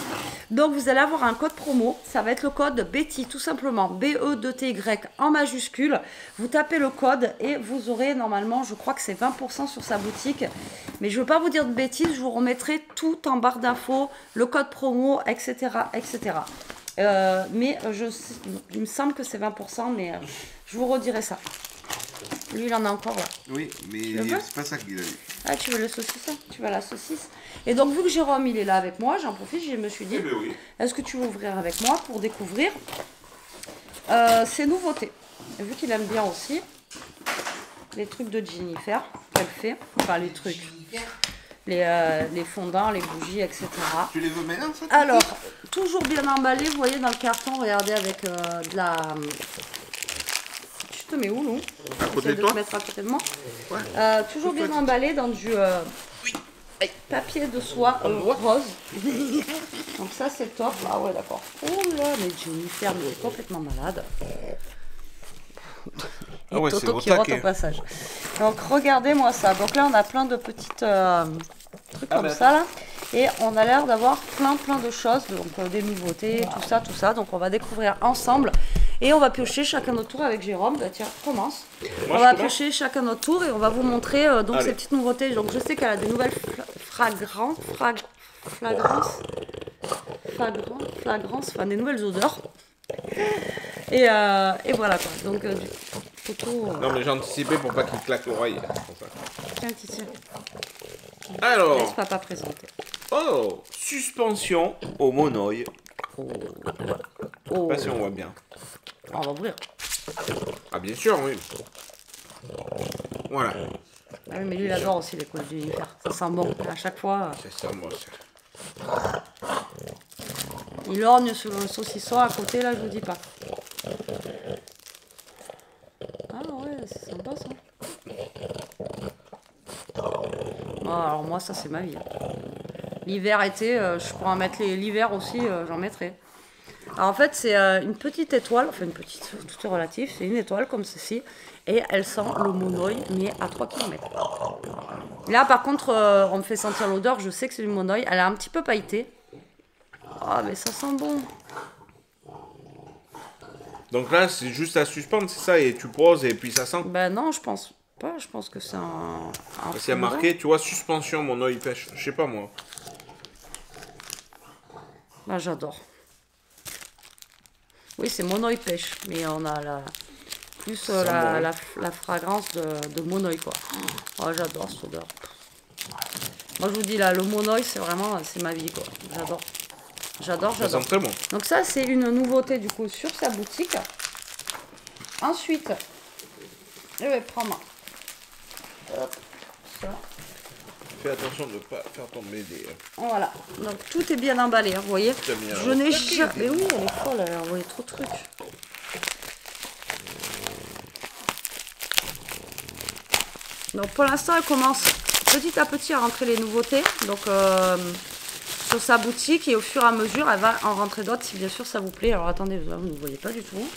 Donc vous allez avoir un code promo, ça va être le code Betty, tout simplement, B-E-2-T-Y en majuscule. Vous tapez le code et vous aurez normalement, je crois que c'est 20% sur sa boutique. Mais je ne veux pas vous dire de bêtises, je vous remettrai tout en barre d'infos, le code promo, etc. etc. Mais il me semble que c'est 20%, mais je vous redirai ça. Lui, il en a encore là. Oui, mais c'est pas ça qu'il a eu. Ah, tu veux le saucisson? Tu veux la saucisse? Et donc, vu que Jérôme, il est là avec moi, j'en profite, je me suis dit, est-ce que tu veux ouvrir avec moi pour découvrir ces nouveautés? Et vu qu'il aime bien aussi les trucs de Jennifer qu'elle fait, enfin les trucs, les fondants, les bougies, etc. Tu les veux maintenant, ça? Alors, toujours bien emballé, vous voyez dans le carton, regardez avec de la... Je te mets où, Lou? À côté de toi? Te mettre à côté de moi. Ouais. Toujours bien emballé dans du papier de soie rose. Donc ça, c'est top. Ah ouais, d'accord. Oh là, mais Jennifer, mais elle est complètement malade. Et Ah ouais, Toto qui rentre au passage. Donc regardez-moi ça. Donc là, on a plein de petites trucs comme ça là. Et on a l'air d'avoir plein de choses. Donc des nouveautés, tout ça. Donc on va découvrir ensemble. Et on va piocher chacun notre tour avec Jérôme. Bah, tiens, commence. On va piocher chacun notre tour et on va vous montrer donc ces petites nouveautés. Donc je sais qu'elle a des nouvelles fragrances, enfin des nouvelles odeurs. Et voilà quoi. Donc Toto. Non mais j'ai anticipé pour pas qu'il claque l'oreille. Tiens, tiens. Alors. Laisse papa présenter. Oh, suspension au monoeil. Oh. Je sais pas si on voit bien. On va ouvrir. Ah bien sûr, oui. Voilà. Ah oui, mais lui il adore aussi les couches d'univers. Ça sent bon. À chaque fois. C'est ça, moi. Ça. Il orgne sur le saucisson à côté là, je vous dis pas. Ah ouais, c'est sympa ça. Oh, alors moi ça c'est ma vie. L'hiver, été, je pourrais en mettre l'hiver aussi, j'en mettrai. Alors en fait c'est une petite étoile, enfin une petite, tout est relatif, c'est une étoile comme ceci. Et elle sent le monoeil, mais à 3 km. Là par contre, on me fait sentir l'odeur, je sais que c'est du monoeil. Elle est un petit peu pailletée. Ah mais ça sent bon. Donc là, c'est juste à suspendre, c'est ça, et tu poses et puis ça sent. Ben non, je pense pas, je pense que c'est un Parce qu'il y a marqué, tu vois, suspension, mon œil pêche. Je sais pas moi. Ah, j'adore. Oui, c'est monoeil pêche, mais on a plus la fragrance de monoeil, quoi. Oh, j'adore cette odeur. Moi, je vous dis, là, le monoeil, c'est vraiment, c'est ma vie, quoi. J'adore. J'adore. Ça sent très bon. Donc ça, c'est une nouveauté, du coup, sur sa boutique. Ensuite, je vais prendre... Hop, ça. Fais attention de ne pas faire tomber des... Voilà, donc tout est bien emballé, hein, vous voyez. Je n'ai jamais... Mais oui, elle est folle, elle a envoyé trop de trucs. Donc pour l'instant, elle commence petit à petit à rentrer les nouveautés. Donc sur sa boutique et au fur et à mesure, elle va en rentrer d'autres si bien sûr ça vous plaît. Alors attendez, là, vous ne voyez pas du tout.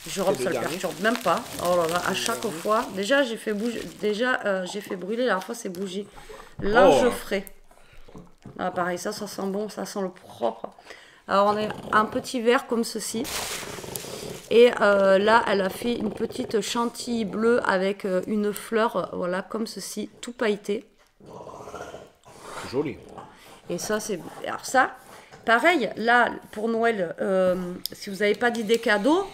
Jérôme, ça le perturbe même pas. Oh là là, à chaque fois. Déjà, j'ai fait bouger. Déjà, j'ai fait brûler la dernière fois ces bougies. Là, je ferai. Ah, pareil, ça sent bon, ça sent le propre. Alors, on a un petit verre comme ceci. Et là, elle a fait une petite chantilly bleue avec une fleur, voilà, comme ceci, tout pailleté. Joli. Et ça, c'est... Alors ça, pareil, là, pour Noël, si vous n'avez pas d'idée cadeau...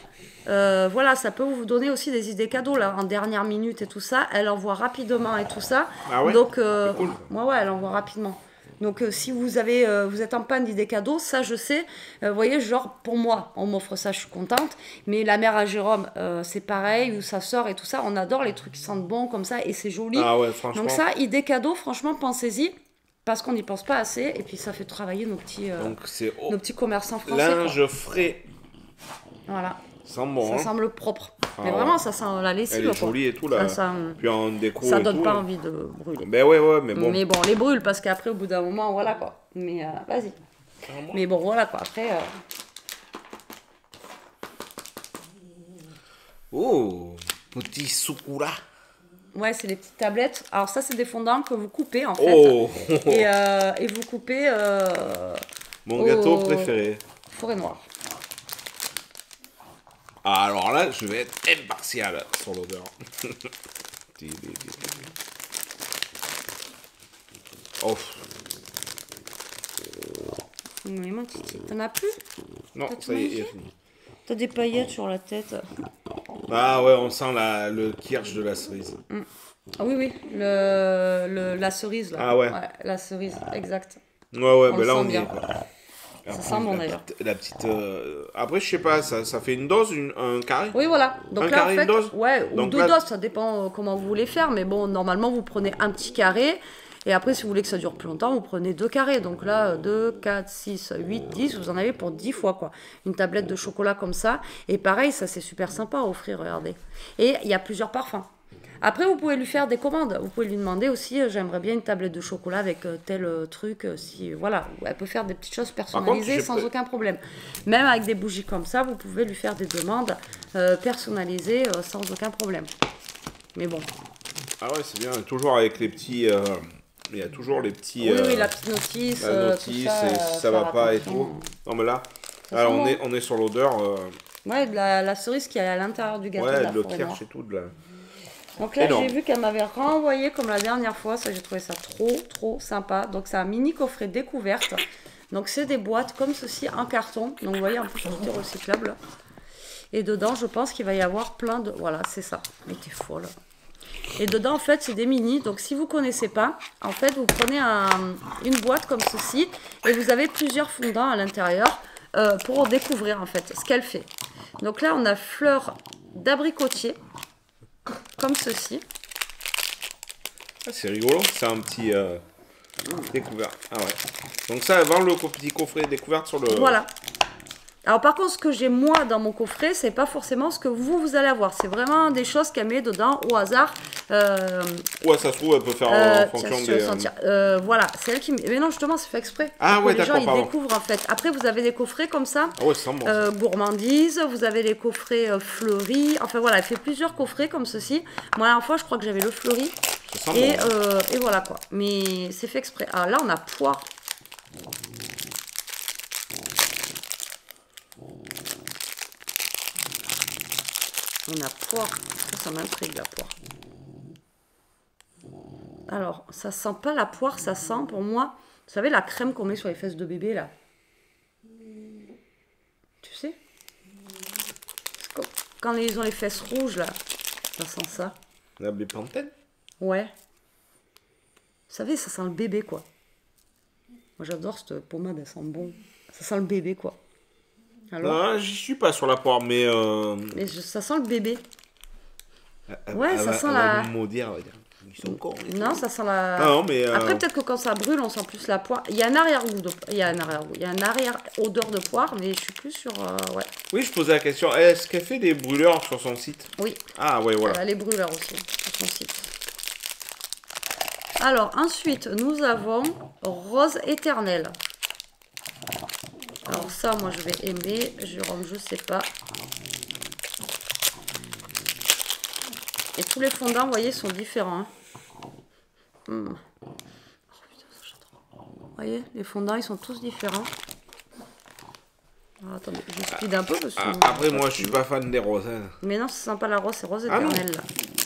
voilà, ça peut vous donner aussi des idées cadeaux là en dernière minute et tout ça. Elle envoie rapidement et tout ça. Ah ouais. Donc, cool. ouais, elle envoie rapidement. Donc, si vous avez, vous êtes en panne d'idées cadeaux, ça je sais. Vous voyez, genre pour moi, on m'offre ça, je suis contente. Mais la mère à Jérôme, c'est pareil, ou sa soeur et tout ça, on adore les trucs qui sentent bon comme ça et c'est joli. Ah ouais, franchement. Donc ça, idées cadeaux, franchement, pensez-y. Parce qu'on n'y pense pas assez et puis ça fait travailler nos petits, nos petits commerçants français. Linge frais. Voilà. Ça sent bon. Ça semble propre. Ah, mais vraiment, ça sent la lessive. Elle est jolie et tout là. Puis en déco. Ça et donne tout, pas là. envie de brûler. Ben ouais, mais bon. Mais bon, on les brûle parce qu'après, au bout d'un moment, voilà quoi. Mais vas-y. Mais bon, voilà quoi. Après. Oh, petit Sakura. Ouais, c'est des petites tablettes. Alors ça, c'est des fondants que vous coupez en fait. Oh Et vous coupez Mon gâteau au préféré. forêt noire. Ah, alors là, je vais être impartial sur l'odeur. Oh. Mais moi, t'en as plus? Non, T'as tout ça y est, il mangé a fini. T'as des paillettes sur la tête. Ah ouais, on sent le kirsch de la cerise. Ah oui, oui, la cerise là. Ah ouais. La cerise, exact. Ouais, ouais, On mais le là sent on y bien. est. Quoi. Ça Après, sent bon d'ailleurs. La petite. Après, je sais pas, ça fait une dose, un carré? Oui, voilà. Donc Un là, carré, en fait, une dose? ouais, ou Donc deux là- doses, ça dépend comment vous voulez faire. Mais bon, normalement, vous prenez un petit carré. Et après, si vous voulez que ça dure plus longtemps, vous prenez 2 carrés. Donc là, 2, 4, 6, 8, 10, vous en avez pour 10 fois, quoi. Une tablette de chocolat comme ça. Et pareil, ça, c'est super sympa à offrir, regardez. Et il y a plusieurs parfums. Après, vous pouvez lui faire des commandes. Vous pouvez lui demander aussi, j'aimerais bien une tablette de chocolat avec tel truc. Si, voilà, elle peut faire des petites choses personnalisées j'ai sans pas- aucun problème. Même avec des bougies comme ça, vous pouvez lui faire des demandes personnalisées sans aucun problème. Mais bon. Ah ouais, c'est bien, toujours avec les petits. Il y a toujours les petits. Oui, oui, la petite notice. La notice, tout ça, et si ça va faire pas et attention. tout. Non, mais là, Ça alors, sent bon. on est sur l'odeur. Ouais, de la cerise qui est à l'intérieur du gâteau de Ouais, la le forêt noire. kirsch et tout. De la... Donc là, Énorme. j'ai vu qu'elle m'avait renvoyé comme la dernière fois. Ça, j'ai trouvé ça trop sympa. Donc, c'est un mini coffret découverte. Donc, c'est des boîtes comme ceci en carton. Donc, vous voyez, en plus, tout est recyclable. Et dedans, je pense qu'il va y avoir plein de... Voilà, c'est ça. Mais t'es folle. Et dedans, en fait, c'est des mini. Donc, si vous ne connaissez pas, en fait, vous prenez une boîte comme ceci. Et vous avez plusieurs fondants à l'intérieur pour découvrir, en fait, ce qu'elle fait. Donc là, on a fleurs d'abricotier. Comme ceci. Ah, c'est rigolo, c'est un petit découvert. Ah ouais. Donc ça, avant le petit coffret découverte sur le... Voilà. Alors par contre, ce que j'ai moi dans mon coffret, c'est pas forcément ce que vous allez avoir. C'est vraiment des choses qu'elle met dedans au hasard. Ouais, ça se trouve, elle peut faire en fonction tiens, je vais des... sentir. Voilà, c'est elle qui... Mais non, justement, c'est fait exprès. Ah Pour ouais, que les gens, d'accord, ils pardon. découvrent en fait. Après, vous avez des coffrets comme ça. Ah ouais, ça sent bon. Gourmandise, vous avez les coffrets fleuris. Enfin voilà, elle fait plusieurs coffrets comme ceci. Moi, la dernière fois, je crois que j'avais le fleuri. Ça sent bon. Et voilà quoi. Mais c'est fait exprès. Ah là, on a poire. On a poire. Ça m'intrigue la poire. Alors, ça sent pas la poire, ça sent pour moi, vous savez, la crème qu'on met sur les fesses de bébé là. Tu sais? Quand ils ont les fesses rouges là, ça sent ça. La bépantène? Ouais. Vous savez, ça sent le bébé quoi. Moi j'adore cette pommade, elle sent bon. Ça sent le bébé quoi. Alors, Non, j'y suis pas sur la poire, mais... mais ça sent le bébé. elle Ouais, ça va- sent elle va la... nous maudire, elle va dire. Ils sont cons. et tout. Non, ça sent la... Non, mais... Après, peut-être que quand ça brûle, on sent plus la poire. Il y a un arrière-goût. Il y a un arrière-goût. Il y a un arrière-odeur de poire, mais je suis plus sur... ouais. Oui, je posais la question, est-ce qu'elle fait des brûleurs sur son site? Oui, Ah ouais, elle voilà. a les brûleurs aussi sur son site. Alors, ensuite, nous avons Rose éternelle. Alors ça, moi, je vais aimer. Jérôme, je sais pas. Et tous les fondants, vous voyez, sont différents. Hein. Oh, putain, ça j'adore. Vous voyez, les fondants, ils sont tous différents. Alors, attendez, je speed un peu parce que... Après, moi, je suis pas fan des roses. Hein. Mais non, ça sent pas la rose, c'est rose Ah non. éternelle. Là.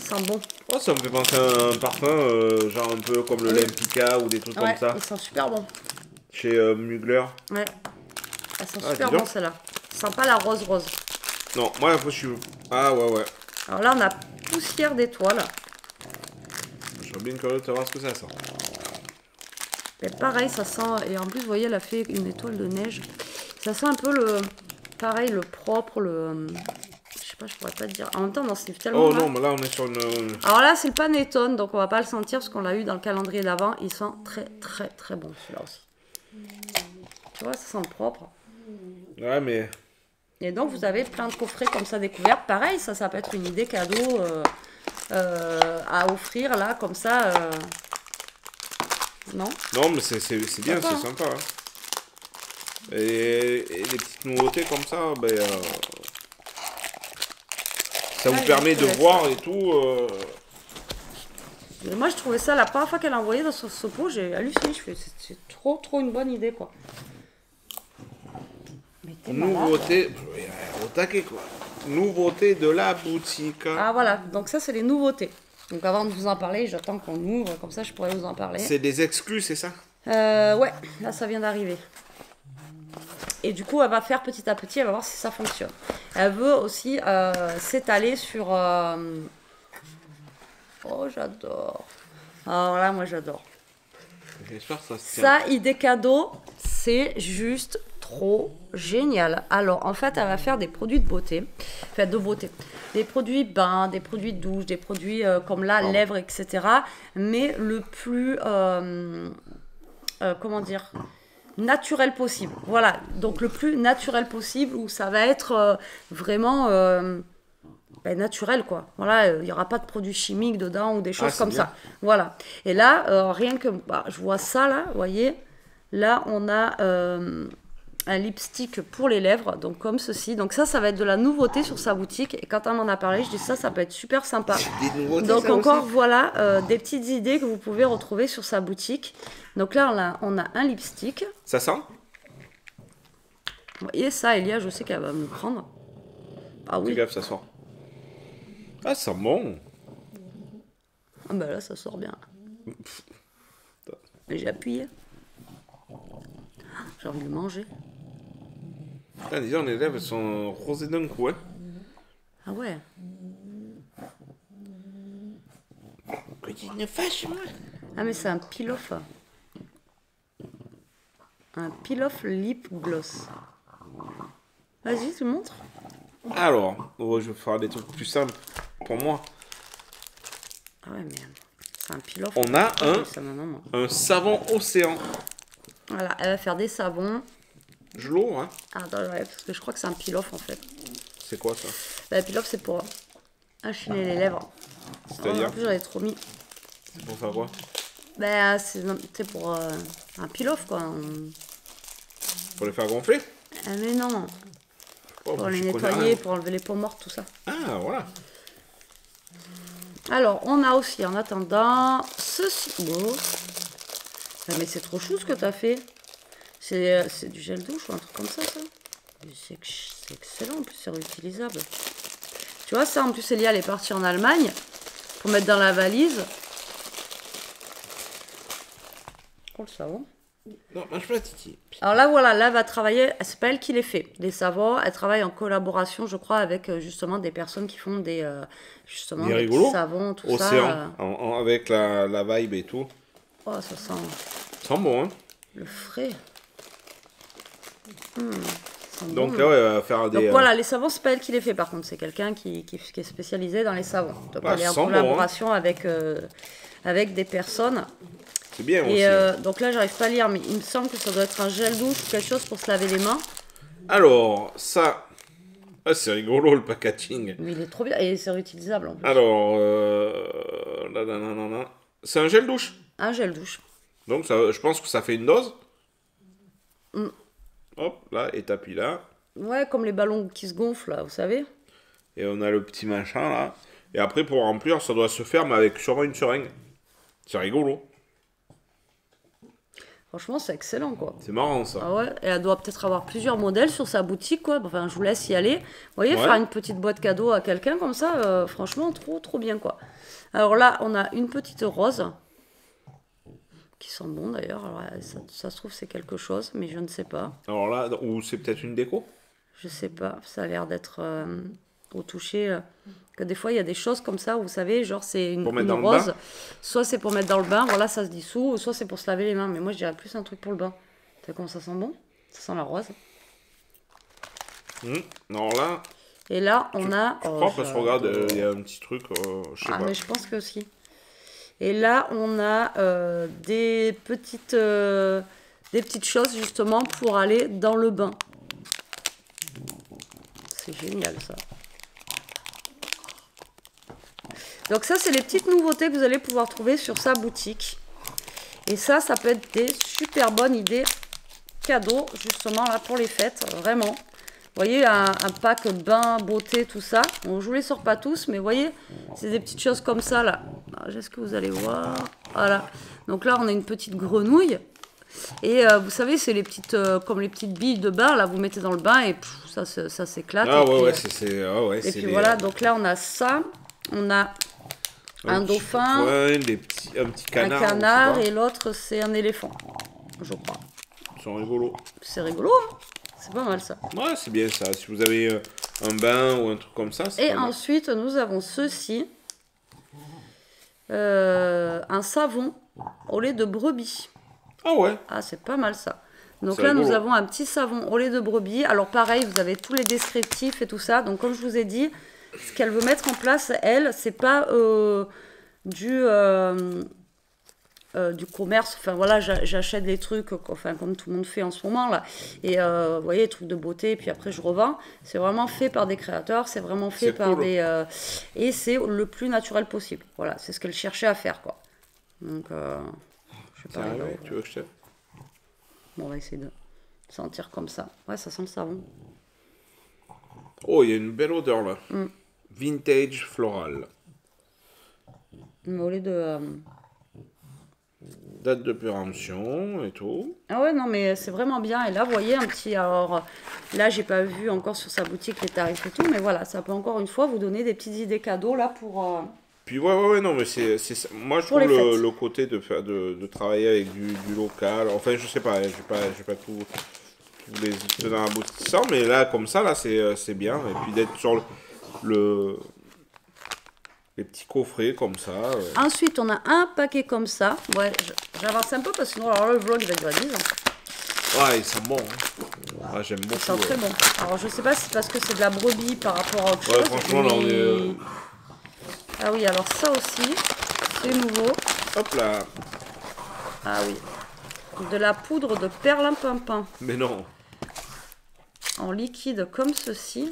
Ça sent bon. Oh, ça me fait penser à un parfum, genre un peu comme le Lempica ou des trucs Ouais, comme ça. ils sont super bons. Chez Mugler. Ouais. Elles sont Ah, super dis donc. bonnes celles-là. Ça sent pas la rose rose. Non, moi, la fois, je suis... Ah ouais, ouais. Alors là, on a poussière d'étoiles. Je serais bien curieux de savoir ce que ça sent. Et pareil, ça sent... Et en plus, vous voyez, elle a fait une étoile de neige. Ça sent un peu le... Pareil, le propre, le... Je sais pas, je pourrais pas te dire. En même temps, on en sniff tellement. Oh là. non, mais là, on est sur une... Alors là, c'est le panettone, donc on va pas le sentir parce qu'on l'a eu dans le calendrier d'avant. Il sent très bon celui-là aussi. Tu vois, ça sent le propre. Ouais, mais... Et donc, vous avez plein de coffrets comme ça découverts. Pareil, ça peut être une idée cadeau à offrir, là, comme ça. Non? Non, mais c'est bien, Sympa, c'est hein. sympa. Hein. Et les petites nouveautés comme ça, ben... ça vous Ouais, permet je de laisse voir et tout... Et moi, je trouvais ça, la première fois qu'elle a envoyé dans ce pot, j'ai halluciné. Je fais, c'est trop une bonne idée, quoi. Mais t'es malade. Nouveauté, au taquet, quoi. Nouveauté de la boutique. Ah, voilà. Donc ça, c'est les nouveautés. Donc avant de vous en parler, j'attends qu'on ouvre, comme ça, je pourrais vous en parler. C'est des exclus, c'est ça? Ouais, là, ça vient d'arriver. Et du coup, elle va faire petit à petit, elle va voir si ça fonctionne. Elle veut aussi s'étaler sur... Oh, j'adore. Alors là, moi, j'adore. J'espère que ça se tient. Ça, idée cadeau, c'est juste trop génial. Alors, en fait, elle va faire des produits de beauté. Enfin, de beauté. Des produits bains, des produits de douche, des produits comme là, lèvres, etc. Mais le plus... comment dire, naturel possible. Voilà, donc le plus naturel possible, où ça va être vraiment naturel, quoi. Voilà, il n'y aura pas de produits chimiques dedans ou des choses comme ça. Voilà. Et là, rien que, je vois ça là, vous voyez, là on a un lipstick pour les lèvres, donc comme ceci. Donc ça va être de la nouveauté sur sa boutique. Et quand elle m'en a parlé, je dis ça peut être super sympa. Donc encore, voilà, des petites idées que vous pouvez retrouver sur sa boutique. Donc là, on a un lipstick. Ça sent? Et ça, Elia, je sais qu'elle va me prendre. Ah oui. Fais gaffe, ça sort. Ah, ça sent bon. Ah bah là, ça sort bien. Mais j'ai appuyé. J'ai envie de le manger. Ah, disons, les lèvres sont rosées d'un coup, hein. Ah ouais. Que tu ne fâches, moi. Ah mais c'est un peel-off. Un peel-off lip gloss. Vas-y, tu montres. Alors, je vais faire des trucs plus simples pour moi. Ah ouais, mais c'est un peel-off. On a un savon océan. Voilà, elle va faire des savons. Gelot, hein. Ah, attends, ouais, parce que je crois que c'est un peel-off en fait. C'est quoi ça? Bah, peel-off, c'est pour enchaîner les lèvres. C'est-à-dire? En plus, j'en ai trop mis. C'est pour faire quoi? Bah, c'est pour un peel-off quoi. Pour les faire gonfler? Ah, mais non. Oh, Pour les nettoyer, pour enlever les peaux mortes, tout ça. Ah, voilà. Alors, on a aussi, en attendant, ceci. Oh. Ah, mais c'est trop chou ce que tu as fait. C'est du gel douche ou un truc comme ça. C'est excellent, en plus c'est réutilisable. Tu vois, ça en plus, Elia, elle est partie en Allemagne pour mettre dans la valise. Oh, le savon. Non, mange pas, Titi. Alors là, voilà, là, elle va travailler, c'est pas elle qui les fait, les savons. Elle travaille en collaboration, je crois, avec justement des personnes qui font des petits savons, tout Océan, ça. avec la vibe et tout. Oh, ça sent Ça sent bon, hein. le frais. Donc là, ouais, elle va faire des... Donc voilà, les savons, c'est pas elle qui les fait, par contre. C'est quelqu'un qui est spécialisé dans les savons. Donc elle est en collaboration avec des personnes. C'est bien Et aussi. donc là, j'arrive pas à lire, mais il me semble que ça doit être un gel douche ou quelque chose pour se laver les mains. Alors, ça... Ah, c'est rigolo, le packaging. Mais il est trop bien, et c'est réutilisable en plus. Alors, c'est un gel douche. Un gel douche. Donc, ça, je pense que ça fait une dose. Hop, là, et tapis là. Ouais, comme les ballons qui se gonflent, là, vous savez. Et on a le petit machin, là. Et après, pour remplir, ça doit se faire, mais avec sûrement une seringue. C'est rigolo. Franchement, c'est excellent, quoi. C'est marrant, ça. Ah ouais, et elle doit peut-être avoir plusieurs modèles sur sa boutique, quoi. Enfin, je vous laisse y aller. Vous voyez, faire une petite boîte cadeau à quelqu'un comme ça, franchement, trop bien, quoi. Alors là, on a une petite rose. Qui sent bon, d'ailleurs. Alors, ça se trouve, c'est quelque chose, mais je ne sais pas. Alors là, ou c'est peut-être une déco? Je sais pas. Ça a l'air d'être au toucher... que des fois, il y a des choses comme ça, où, vous savez, genre c'est une rose. Soit c'est pour mettre dans le bain, voilà, ça se dissout, soit c'est pour se laver les mains. Mais moi, je dirais plus un truc pour le bain. Tu sais comment ça sent bon? Ça sent la rose. Alors là... Et là, on a... Je crois parce que regarde, il y a un petit truc, je sais pas. Mais je pense que aussi. Et là, on a des petites choses, justement, pour aller dans le bain. C'est génial, ça. Donc ça, c'est les petites nouveautés que vous allez pouvoir trouver sur sa boutique. Et ça peut être des super bonnes idées cadeaux, justement, là, pour les fêtes, vraiment. Vous voyez, un pack bain, beauté, tout ça. Bon, je vous les sors pas tous, mais vous voyez, c'est des petites choses comme ça, là. est-ce que vous allez voir? Voilà. Donc là, on a une petite grenouille. Et vous savez, c'est les petites, comme les petites billes de bain. Là, vous mettez dans le bain et pff, ça s'éclate. Ah et ouais, puis, ouais, et c'est puis les, voilà, donc là, on a ça. On a un petit dauphin, dauphin, un petit un canard. canard et l'autre, c'est un éléphant, je crois. Ils sont rigolos. C'est rigolo, hein? C'est pas mal ça. Ouais, c'est bien ça. Si vous avez un bain ou un truc comme ça, c'est Et pas mal. ensuite, nous avons ceci. Un savon au lait de brebis. Ah ouais. Ah, c'est pas mal ça. Donc C'est là, nous rigolo. avons un petit savon au lait de brebis. Alors pareil, vous avez tous les descriptifs et tout ça. Donc comme je vous ai dit, ce qu'elle veut mettre en place, elle, c'est pas du commerce. Enfin voilà, j'achète des trucs, enfin comme tout le monde fait en ce moment là. Et vous voyez, des trucs de beauté. Et puis après, je revends. C'est vraiment fait par des créateurs. C'est vraiment fait C'est par cool. des et c'est le plus naturel possible. Voilà, c'est ce qu'elle cherchait à faire quoi. Donc je sais Ça pas. arrive, tu veux que je te... Bon, on va essayer de sentir comme ça. Ouais, ça sent le savon. Oh, il y a une belle odeur là. Mm. Vintage floral. Mais au lieu de... Date de péremption et tout. Ah ouais, non, mais c'est vraiment bien. Et là, vous voyez, un petit... Alors, là, j'ai pas vu encore sur sa boutique les tarifs et tout. Mais voilà, ça peut encore une fois vous donner des petites idées cadeaux là pour... Puis ouais, non, mais c'est ça. Moi, je Pour trouve les fêtes. le côté de travailler avec du local. Enfin, je sais pas, j'ai pas tous les tenants aboutissants, mais là, comme ça, là, c'est bien. Et puis d'être sur les petits coffrets comme ça. Ensuite, on a un paquet comme ça. Ouais, j'avance un peu parce que sinon, alors là, le vlog, il va durer 10 ans. Ouais, ils sont bons. Hein. Ah, j'aime beaucoup. Ils sont très bons. Alors, je sais pas si c'est parce que c'est de la brebis par rapport à autre Ouais, chose. franchement, là, on mais- est... Ah oui, alors ça aussi, c'est nouveau. Hop là. Ah oui. De la poudre de perlimpinpin Mais non. en liquide comme ceci.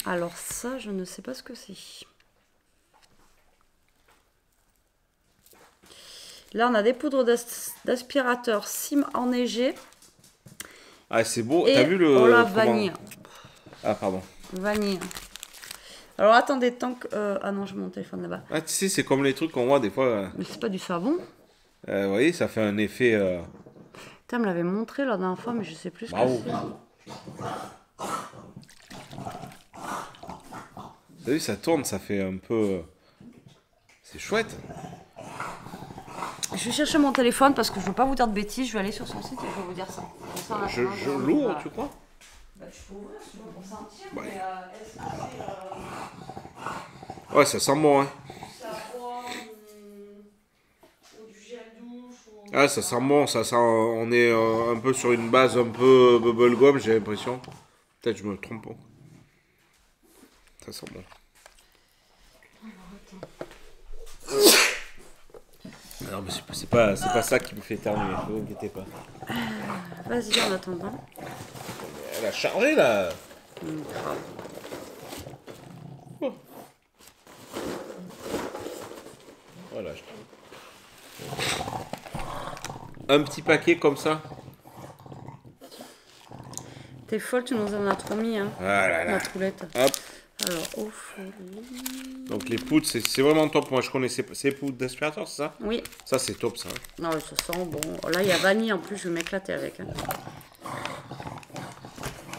Alors ça, je ne sais pas ce que c'est. Là, on a des poudres d'aspirateur Sim enneigé Ah, c'est beau. et T'as vu le... oh la comment- vanille. Ah, pardon. Vanille. Alors attendez, tant que... Ah non, je mets mon téléphone là-bas. Ah, tu sais, c'est comme les trucs qu'on voit des fois. Mais c'est pas du savon. Vous voyez, ça fait un effet... Putain, elle me l'avait montré la dernière fois, mais je sais plus ce que Bravo. c'est. T'as vu, ça tourne, ça fait un peu... C'est chouette. Je vais chercher mon téléphone parce que je veux pas vous dire de bêtises. Je vais aller sur son site et je vais vous dire ça. Comme ça, en Je attendant, lourd, voilà. tu crois? Bah, tu peux ouvrir si tu veux pour sentir, Ouais. mais est-ce que c'est Ouais, ça sent bon, hein. du savon ou du gel douche ou... Ah, ça sent bon, ça sent... On est un peu sur une base un peu bubblegum, j'ai l'impression. Peut-être je me trompe pas. Ça sent bon. Non, mais c'est pas ça qui me fait éternuer, ne vous inquiétez pas. Vas-y, en attendant. Elle a chargé, là. Oh. Voilà, un petit paquet comme ça. T'es folle, tu nous en as trop mis, hein, Ah là la là. troulette. Hop. Alors, au folie. Donc les poudres, c'est vraiment top. Moi, je connais ces poudres d'aspirateur, c'est ça? Oui, Ça, c'est top, ça. non, ça sent bon. Là, il y a vanille en plus, je vais m'éclater avec. Hein.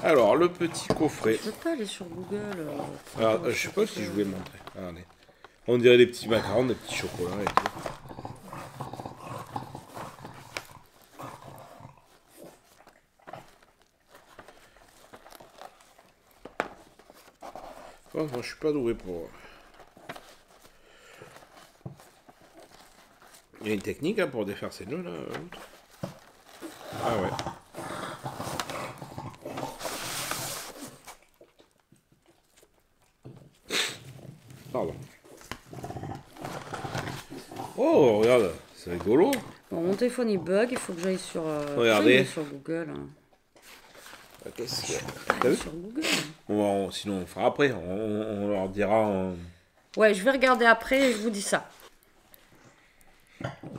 Alors, le petit coffret. Je peux pas aller sur Google. Alors, je sais pas si je voulais montrer. Regardez. On dirait des petits macarons, des petits chocolats et tout. Oh, moi, je suis pas doué pour... Il y a une technique hein, pour défaire ces nœuds là. Ah ouais. Pardon. Oh, regarde, c'est rigolo. Bon, mon téléphone il bug, il faut que j'aille sur, Regardez. sur Google. Hein. Qu'est-ce qu'il y a Pas T'as aller vu sur Google. Sinon, on fera après. On leur dira. Ouais, je vais regarder après et je vous dis ça.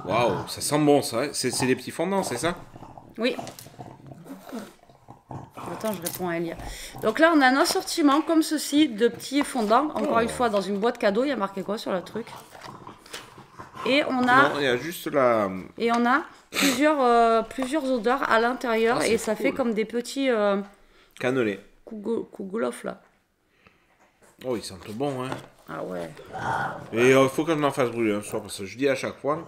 Waouh, ça sent bon ça. C'est des petits fondants, c'est ça? Oui. attends, je réponds à Elia. Donc là, on a un assortiment comme ceci de petits fondants. Encore une fois, dans une boîte cadeau, il y a marqué quoi sur le truc? Et on a... Non, il y a juste la... Et on a plusieurs odeurs à l'intérieur. Ah, et c'est ça cool. fait comme des petits Cannelé. kougoulof là. Oh, ils sentent bon, hein. Ah ouais. Et il faut que je m'en fasse brûler un soir, parce que je dis à chaque fois...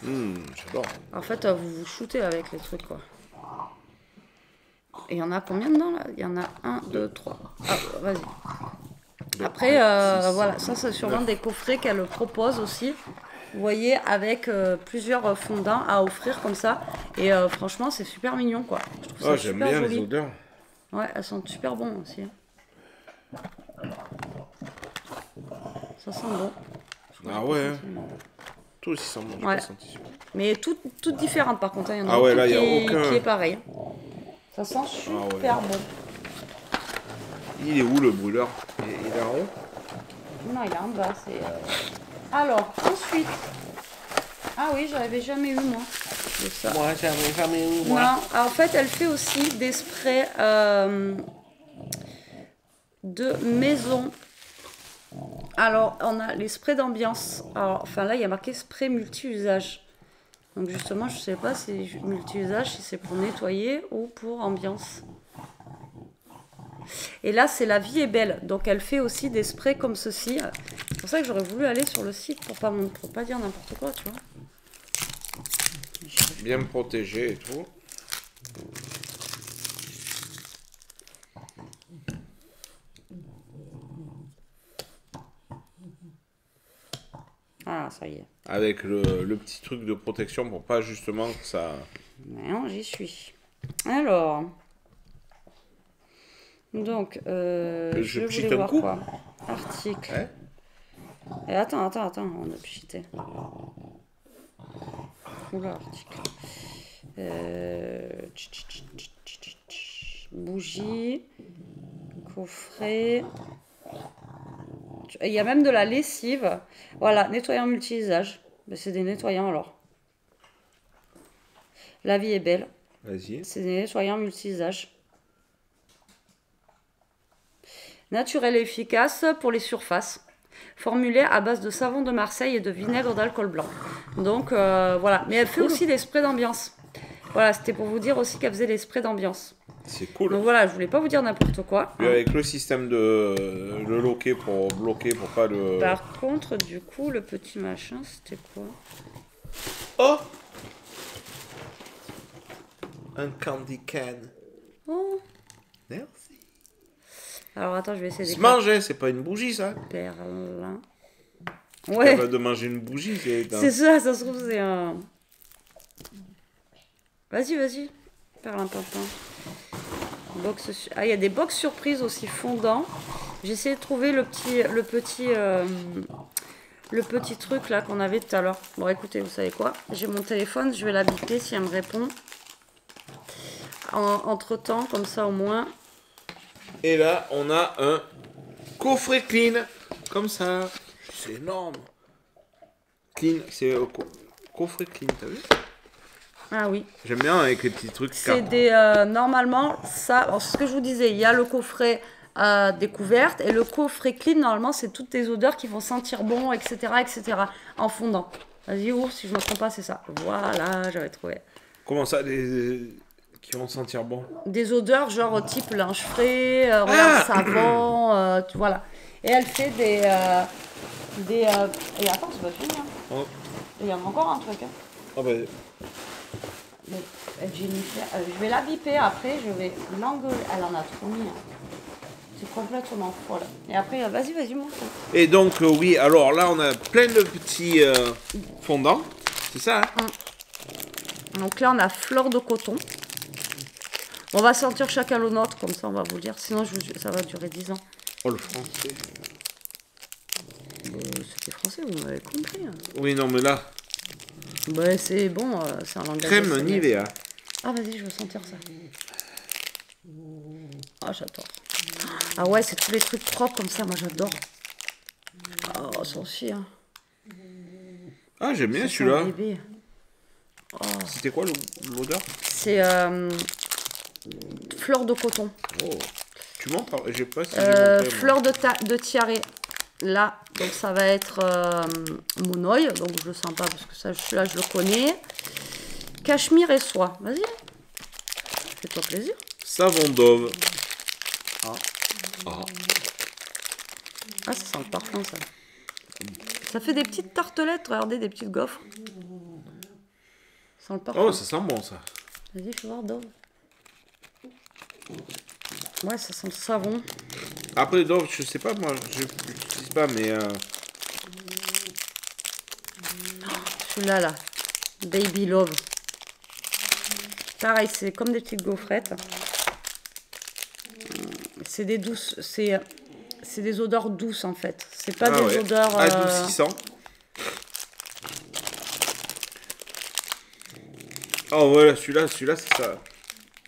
J'adore. En fait, vous vous shootez avec les trucs, quoi. Et il y en a combien dedans, là? Il y en a 1, 2, 3. Ah, vas-y. Après, voilà, ça, c'est sûrement des coffrets qu'elle propose aussi. Vous voyez, avec plusieurs fondants à offrir comme ça. Et franchement, c'est super mignon, quoi. Je trouve ça J'aime super bien joli. les odeurs. Ouais, elles sont super bonnes aussi. Ça sent bon. Ah ouais, hein. Tout aussi sent bon, j'ai Ouais. pas senti celui-là. Mais toutes différentes, par contre. Hein. Il y en a Ah ouais, une là, qui, y a est, aucun- qui est pareil. Ça sent super bon. Il est où le brûleur? Il est en haut? Non, il est en bas. Alors, ensuite. Ah oui, j'avais jamais eu, moi, de ça. Moi, j'avais jamais eu, Non, alors, en fait, elle fait aussi des sprays de maison. Alors, on a les sprays d'ambiance. Alors, enfin, là, il y a marqué spray multi-usage. Donc, justement, je ne sais pas si multi-usage, si c'est pour nettoyer ou pour ambiance. Et là, c'est La Vie est belle. Donc, elle fait aussi des sprays comme ceci. C'est pour ça que j'aurais voulu aller sur le site pour pas dire n'importe quoi, tu vois. Bien protégé et tout. Ah, ça y est. Avec le petit truc de protection pour pas justement que ça... Non, j'y suis. Alors. Donc, je pchite voulais un voir coup. quoi. Article. Ouais. Et attends, on a pchité. Oula, article. Bougie. Coffret. Il y a même de la lessive. Voilà, nettoyant multi-usage. Ben, c'est des nettoyants alors. La Vie est belle. Vas-y. C'est des nettoyants multi-usage. Naturel et efficace pour les surfaces. Formulé à base de savon de Marseille et de vinaigre d'alcool blanc. Donc voilà. Mais elle fait aussi des sprays d'ambiance. Voilà, c'était pour vous dire aussi qu'elle faisait des sprays d'ambiance. C'est cool. Donc voilà, je voulais pas vous dire n'importe quoi. Puis avec le système de le loquer pour bloquer, pour pas le... Par contre, du coup, le petit machin, c'était quoi? Oh! Un candy can. Oh. Merci. Alors attends, je vais essayer Se manger, c'est pas une bougie ça. Perlin. Ouais. Ouais, Capable de manger une bougie, c'est ça se trouve, c'est un... Vas-y. Perlimpinpin. Ah, il y a des box surprises aussi fondants. J'ai essayé de trouver le petit truc là qu'on avait tout à l'heure. Bon, écoutez, vous savez quoi? J'ai mon téléphone, je vais la biper si elle me répond. Entre-temps, comme ça au moins. Et là, on a un coffret clean. Comme ça. C'est énorme. Clean, c'est coffret clean, t'as vu? Ah oui. J'aime bien avec les petits trucs. C'est des... normalement, ça... alors, c'est ce que je vous disais. Il y a le coffret découverte et le coffret clean, normalement, c'est toutes tes odeurs qui vont sentir bon, etc., en fondant. Vas-y, ouvre, si je ne me trompe pas, c'est ça. Voilà, j'avais trouvé. Comment ça, qui vont sentir bon? Des odeurs genre type linge frais, regarde, savon, voilà. Et elle fait des... Et attends, c'est pas fini. Hein. Oh. Il y en a encore un truc. Hein. Oh bah... Mais, Jennifer, je vais la biper après, je vais l'engueuler. Elle en a trop mis. Hein. C'est complètement folle. Et après, vas-y, montre. Et donc, oui, alors là, on a plein de petits fondants. C'est ça, hein? Donc là, on a fleur de coton. On va sentir chacun le nôtre, comme ça, on va vous le dire. Sinon, ça va durer 10 ans. Oh, le français. C'était français, vous m'avez compris. Hein. Oui, non, mais là... Bah, c'est bon, c'est un langage. Crème Nivea. Ah, vas-y, je veux sentir ça. Ah, j'adore. Ah ouais, c'est tous les trucs propres comme ça, moi j'adore. Oh, ça aussi, hein. Ah, j'aime bien Ça, celui-là. c'est un bébé. Oh. C'était quoi l'odeur? C'est fleur de coton. Oh. Tu m'en parles? J'ai pas si j'ai montré, fleur de tiare. Là, donc ça va être monoï. Donc je le sens pas parce que ça, là je le connais. Cachemire et soie. Vas-y. Fais-toi plaisir. Savon Dove. Ah. Ah. Ah, ça sent le parfum, ça. Ça fait des petites tartelettes, regardez, des petites gaufres. Ça sent le parfum. Oh, ça sent bon, ça. Vas-y, fais voir, Dove. Ouais, ça sent le savon. Après, Dove, je sais pas, moi, je n'utilise pas, mais... Celui-là, là. Baby Love. Pareil, c'est comme des petites gaufrettes. C'est des douces, c'est des odeurs douces en fait. C'est pas des odeurs adoucissants. Oh voilà, celui-là, c'est ça.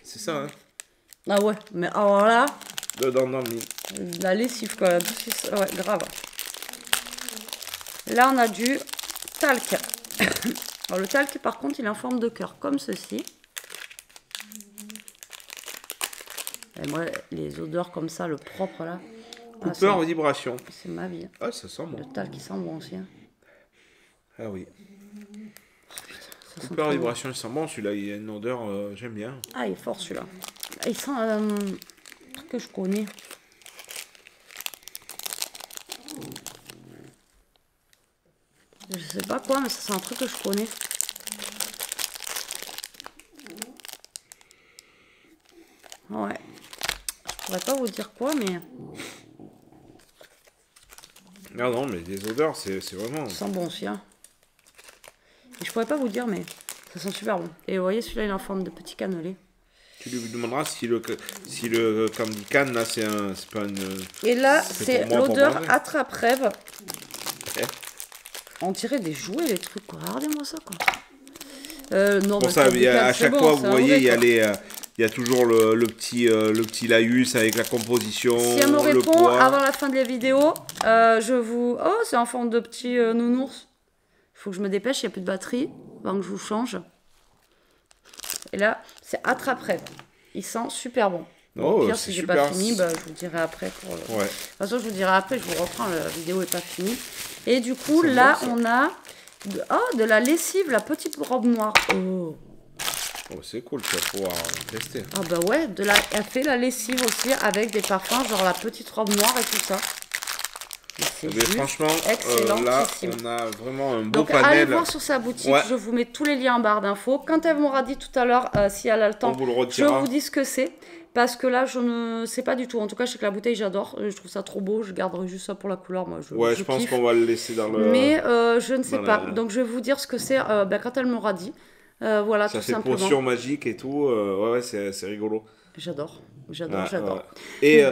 C'est ça, hein. Ah ouais, mais alors là, Dedans, dans le lit. la lessive quoi, ouais, grave. Là, on a du talc. Alors le talc, par contre, il est en forme de cœur, comme ceci. Et moi, les odeurs comme ça, le propre là. Coupeur vibration. C'est ma vie. Ah, ça sent bon. Le talc qui sent bon aussi. Hein. Ah oui. Ça Coupeur vibration, il sent bon. Celui-là, il a une odeur, j'aime bien. Ah, il est fort celui-là. Il sent un truc que je connais. Je sais pas quoi, mais ça sent un truc que je connais. Ouais. Je pourrais pas vous dire quoi, mais... Ah non, mais les odeurs, c'est vraiment... Ça sent bon aussi, hein. Et je pourrais pas vous dire, mais ça sent super bon. Et vous voyez, celui-là, il est en forme de petit cannelé. Tu lui demanderas si le candy can, là, c'est pas une... Et là, c'est l'odeur manger. attrape-rêve. Eh. On dirait des jouets, les trucs, quoi. Regardez-moi ça, quoi. Non, Pour mais ça, candy can, à c'est chaque bon, fois, c'est vous un voyez, vrai, il y a toujours le petit laïus avec la composition, Si elle me le répond poids. avant la fin de la vidéo, je vous... Oh, c'est en forme de petit nounours. Il faut que je me dépêche, il n'y a plus de batterie. Avant que je vous change. Et là, c'est attrape-rêve. Il sent super bon. Oh, Au pire, c'est si j'ai super. pas fini, bah, je vous dirai après. Pour... Ouais. De toute façon, je vous dirai après, je vous reprends, la vidéo n'est pas finie. Et du coup, C'est là, bon, on a de la lessive, la petite robe noire. Oh, Oh, c'est cool, tu vas pouvoir tester. ah bah ouais, elle fait la lessive aussi avec des parfums, genre la petite robe noire et tout ça. C'est Mais juste franchement, là, excellentissime. on a vraiment un beau Donc allez panel. voir sur sa boutique, Ouais. je vous mets tous les liens en barre d'infos. Quand elle m'aura dit tout à l'heure, si elle a le temps, On vous le je retirera. vous dis ce que c'est. Parce que là, je ne sais pas du tout. En tout cas, je sais que la bouteille, j'adore. Je trouve ça trop beau. Je garderai juste ça pour la couleur. Moi, Ouais, je pense kiffe. qu'on va le laisser dans le... Mais je ne sais dans pas. la- Donc, je vais vous dire ce que c'est quand elle m'aura dit. Voilà, Ça tout fait simplement. potion magique et tout. Ouais, c'est rigolo. J'adore. Ouais, J'adore. ouais. Et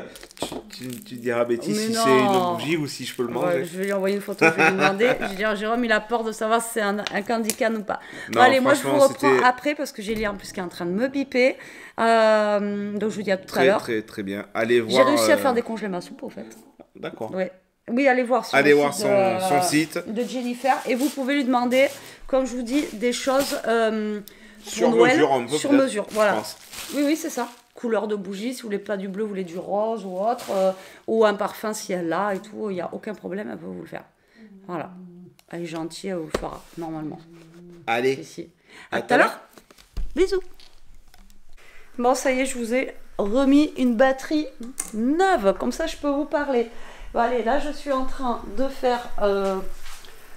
tu diras Betty Mais si non. c'est une bougie ou si je peux le manger. Ouais, je vais lui envoyer une photo, je vais lui demander. Je vais dire, Jérôme, il a peur de savoir si c'est un candy can ou pas. Non, Bon, allez, moi, je vous franchement, reprends c'était- après parce que j'ai Léa en plus qui est en train de me biper. Donc, je vous dis à tout à Très, l'heure. très, très bien. Allez J'ai voir... réussi à faire décongeler ma soupe, au fait. D'accord. Ouais. Oui, allez voir sur Allez le voir site de, son site. de Jennifer. Et vous pouvez lui demander, comme je vous dis, des choses pour Sur Noël, mesure, un peu, sur peut-être, mesure. je Voilà. pense. Oui, c'est ça. Couleur de bougie, si vous voulez pas du bleu, vous voulez du rose ou autre. Ou un parfum si elle l'a et tout. Il n'y a aucun problème, elle peut vous le faire. Voilà. Elle est gentille, elle vous le fera, normalement. Allez. Ici. À tout à l'heure. Bisous. Bon, ça y est, je vous ai remis une batterie neuve. Comme ça, je peux vous parler. Bon, allez, là, je suis en train de faire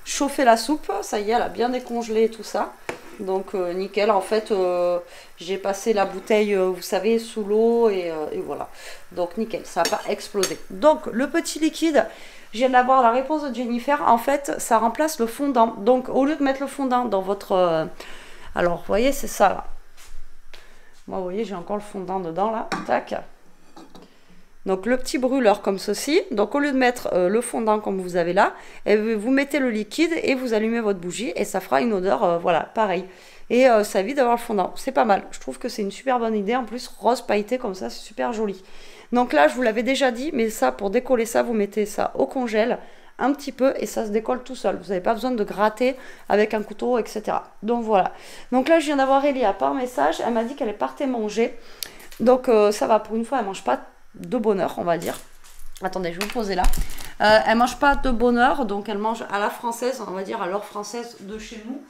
chauffer la soupe. Ça y est, elle a bien décongelé et tout ça. Donc, nickel. En fait, j'ai passé la bouteille, vous savez, sous l'eau et voilà. Donc, nickel. Ça n'a pas explosé. Donc, le petit liquide, je viens d'avoir la réponse de Jennifer. En fait, ça remplace le fondant. Donc, au lieu de mettre le fondant dans votre... alors, vous voyez, c'est ça, là. Moi, vous voyez, j'ai encore le fondant dedans, là. Tac. Donc, le petit brûleur comme ceci. Donc, au lieu de mettre le fondant comme vous avez là, vous mettez le liquide et vous allumez votre bougie et ça fera une odeur, voilà, pareil. Et ça évite d'avoir le fondant. C'est pas mal. Je trouve que c'est une super bonne idée. En plus, rose pailleté comme ça, c'est super joli. Donc là, je vous l'avais déjà dit, mais ça, pour décoller ça, vous mettez ça au congèle un petit peu et ça se décolle tout seul. Vous n'avez pas besoin de gratter avec un couteau, etc. Donc voilà. Donc là, je viens d'avoir Elia par message. Elle m'a dit qu'elle est partie manger. Donc ça va, pour une fois, elle mange pas de bonne heure, on va dire. Attendez, je vais vous poser là. Elle mange pas de bonne heure, donc elle mange à la française, on va dire à l'heure française de chez nous.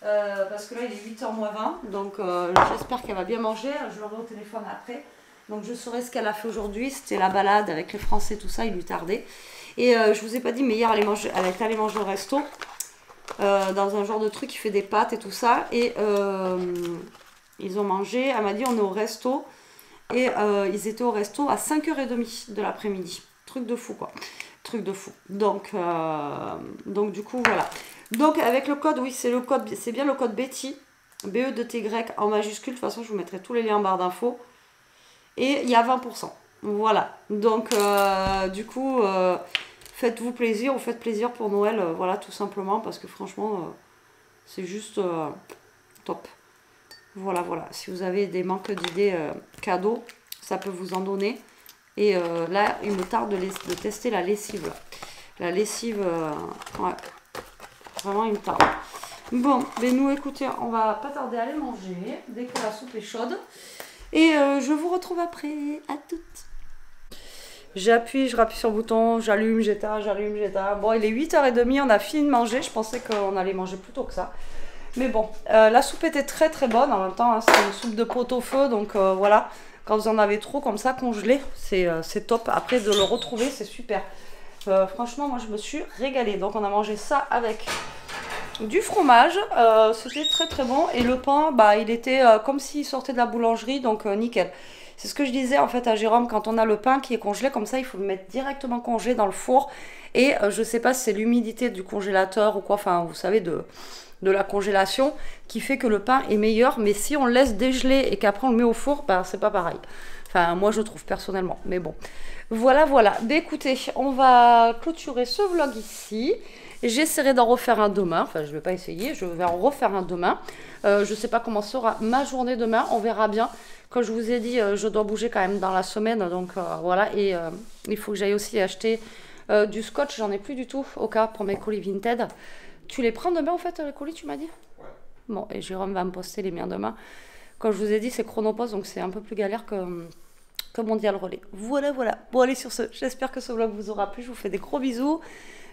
Parce que là, il est 8h moins 20. Donc j'espère qu'elle va bien manger. Je l'aurai au téléphone après. Donc je saurai ce qu'elle a fait aujourd'hui. C'était la balade avec les Français, tout ça, il lui tardait. Et je vous ai pas dit, mais hier, elle est allée manger au resto. Dans un genre de truc qui fait des pâtes et tout ça. Et ils ont mangé. Elle m'a dit, on est au resto. Et ils étaient au resto à 5h30 de l'après-midi. Truc de fou, quoi. Truc de fou. Donc du coup, voilà. Donc, avec le code, oui, c'est bien le code Betty. BE2TY en majuscule. De toute façon, je vous mettrai tous les liens en barre d'infos. Et il y a 20%. Voilà. Donc, du coup, faites-vous plaisir ou faites plaisir pour Noël. Voilà, tout simplement. Parce que franchement, c'est juste top. Voilà, voilà. Si vous avez des manques d'idées cadeaux, ça peut vous en donner. Et là, il me tarde de tester la lessive. Là. La lessive, ouais. Vraiment, il me tarde. Bon, mais nous, écoutez, on va pas tarder à aller manger dès que la soupe est chaude. Et je vous retrouve après. À toutes. Je rappuie sur le bouton, j'allume, j'éteins, j'allume, j'éteins. Bon, il est 8h30, on a fini de manger. Je pensais qu'on allait manger plus tôt que ça. Mais bon, la soupe était très très bonne. En même temps, hein, c'est une soupe de pot-au-feu. Donc voilà, quand vous en avez trop comme ça, congelé, c'est top. Après, de le retrouver, c'est super. Franchement, moi, je me suis régalée. Donc, on a mangé ça avec du fromage. C'était très très bon. Et le pain, bah, il était comme s'il sortait de la boulangerie. Donc, nickel. C'est ce que je disais en fait à Jérôme, quand on a le pain qui est congelé comme ça, il faut le mettre directement congelé dans le four. Et je sais pas si c'est l'humidité du congélateur ou quoi, enfin vous savez, de la congélation qui fait que le pain est meilleur. Mais si on le laisse dégeler et qu'après on le met au four, bah c'est pas pareil. Enfin moi je trouve personnellement, mais bon. Voilà, voilà. Bah, écoutez, on va clôturer ce vlog ici. J'essaierai d'en refaire un demain. Enfin, je vais pas essayer, je vais en refaire un demain. Je sais pas comment sera ma journée demain, on verra bien. Comme je vous ai dit, je dois bouger quand même dans la semaine. Donc voilà, et il faut que j'aille aussi acheter du scotch. J'en ai plus du tout au cas pour mes colis Vinted. Tu les prends demain en fait, les colis, tu m'as dit? Ouais. Bon, et Jérôme va me poster les miens demain. Comme je vous ai dit, c'est Chronopost, donc c'est un peu plus galère que Mondial Relais. Voilà, voilà. Bon, allez, sur ce, j'espère que ce vlog vous aura plu. Je vous fais des gros bisous.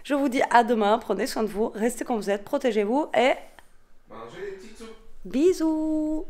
Je vous dis à demain. Prenez soin de vous. Restez comme vous êtes. Protégez-vous et... mangez les petites soupes. Bisous.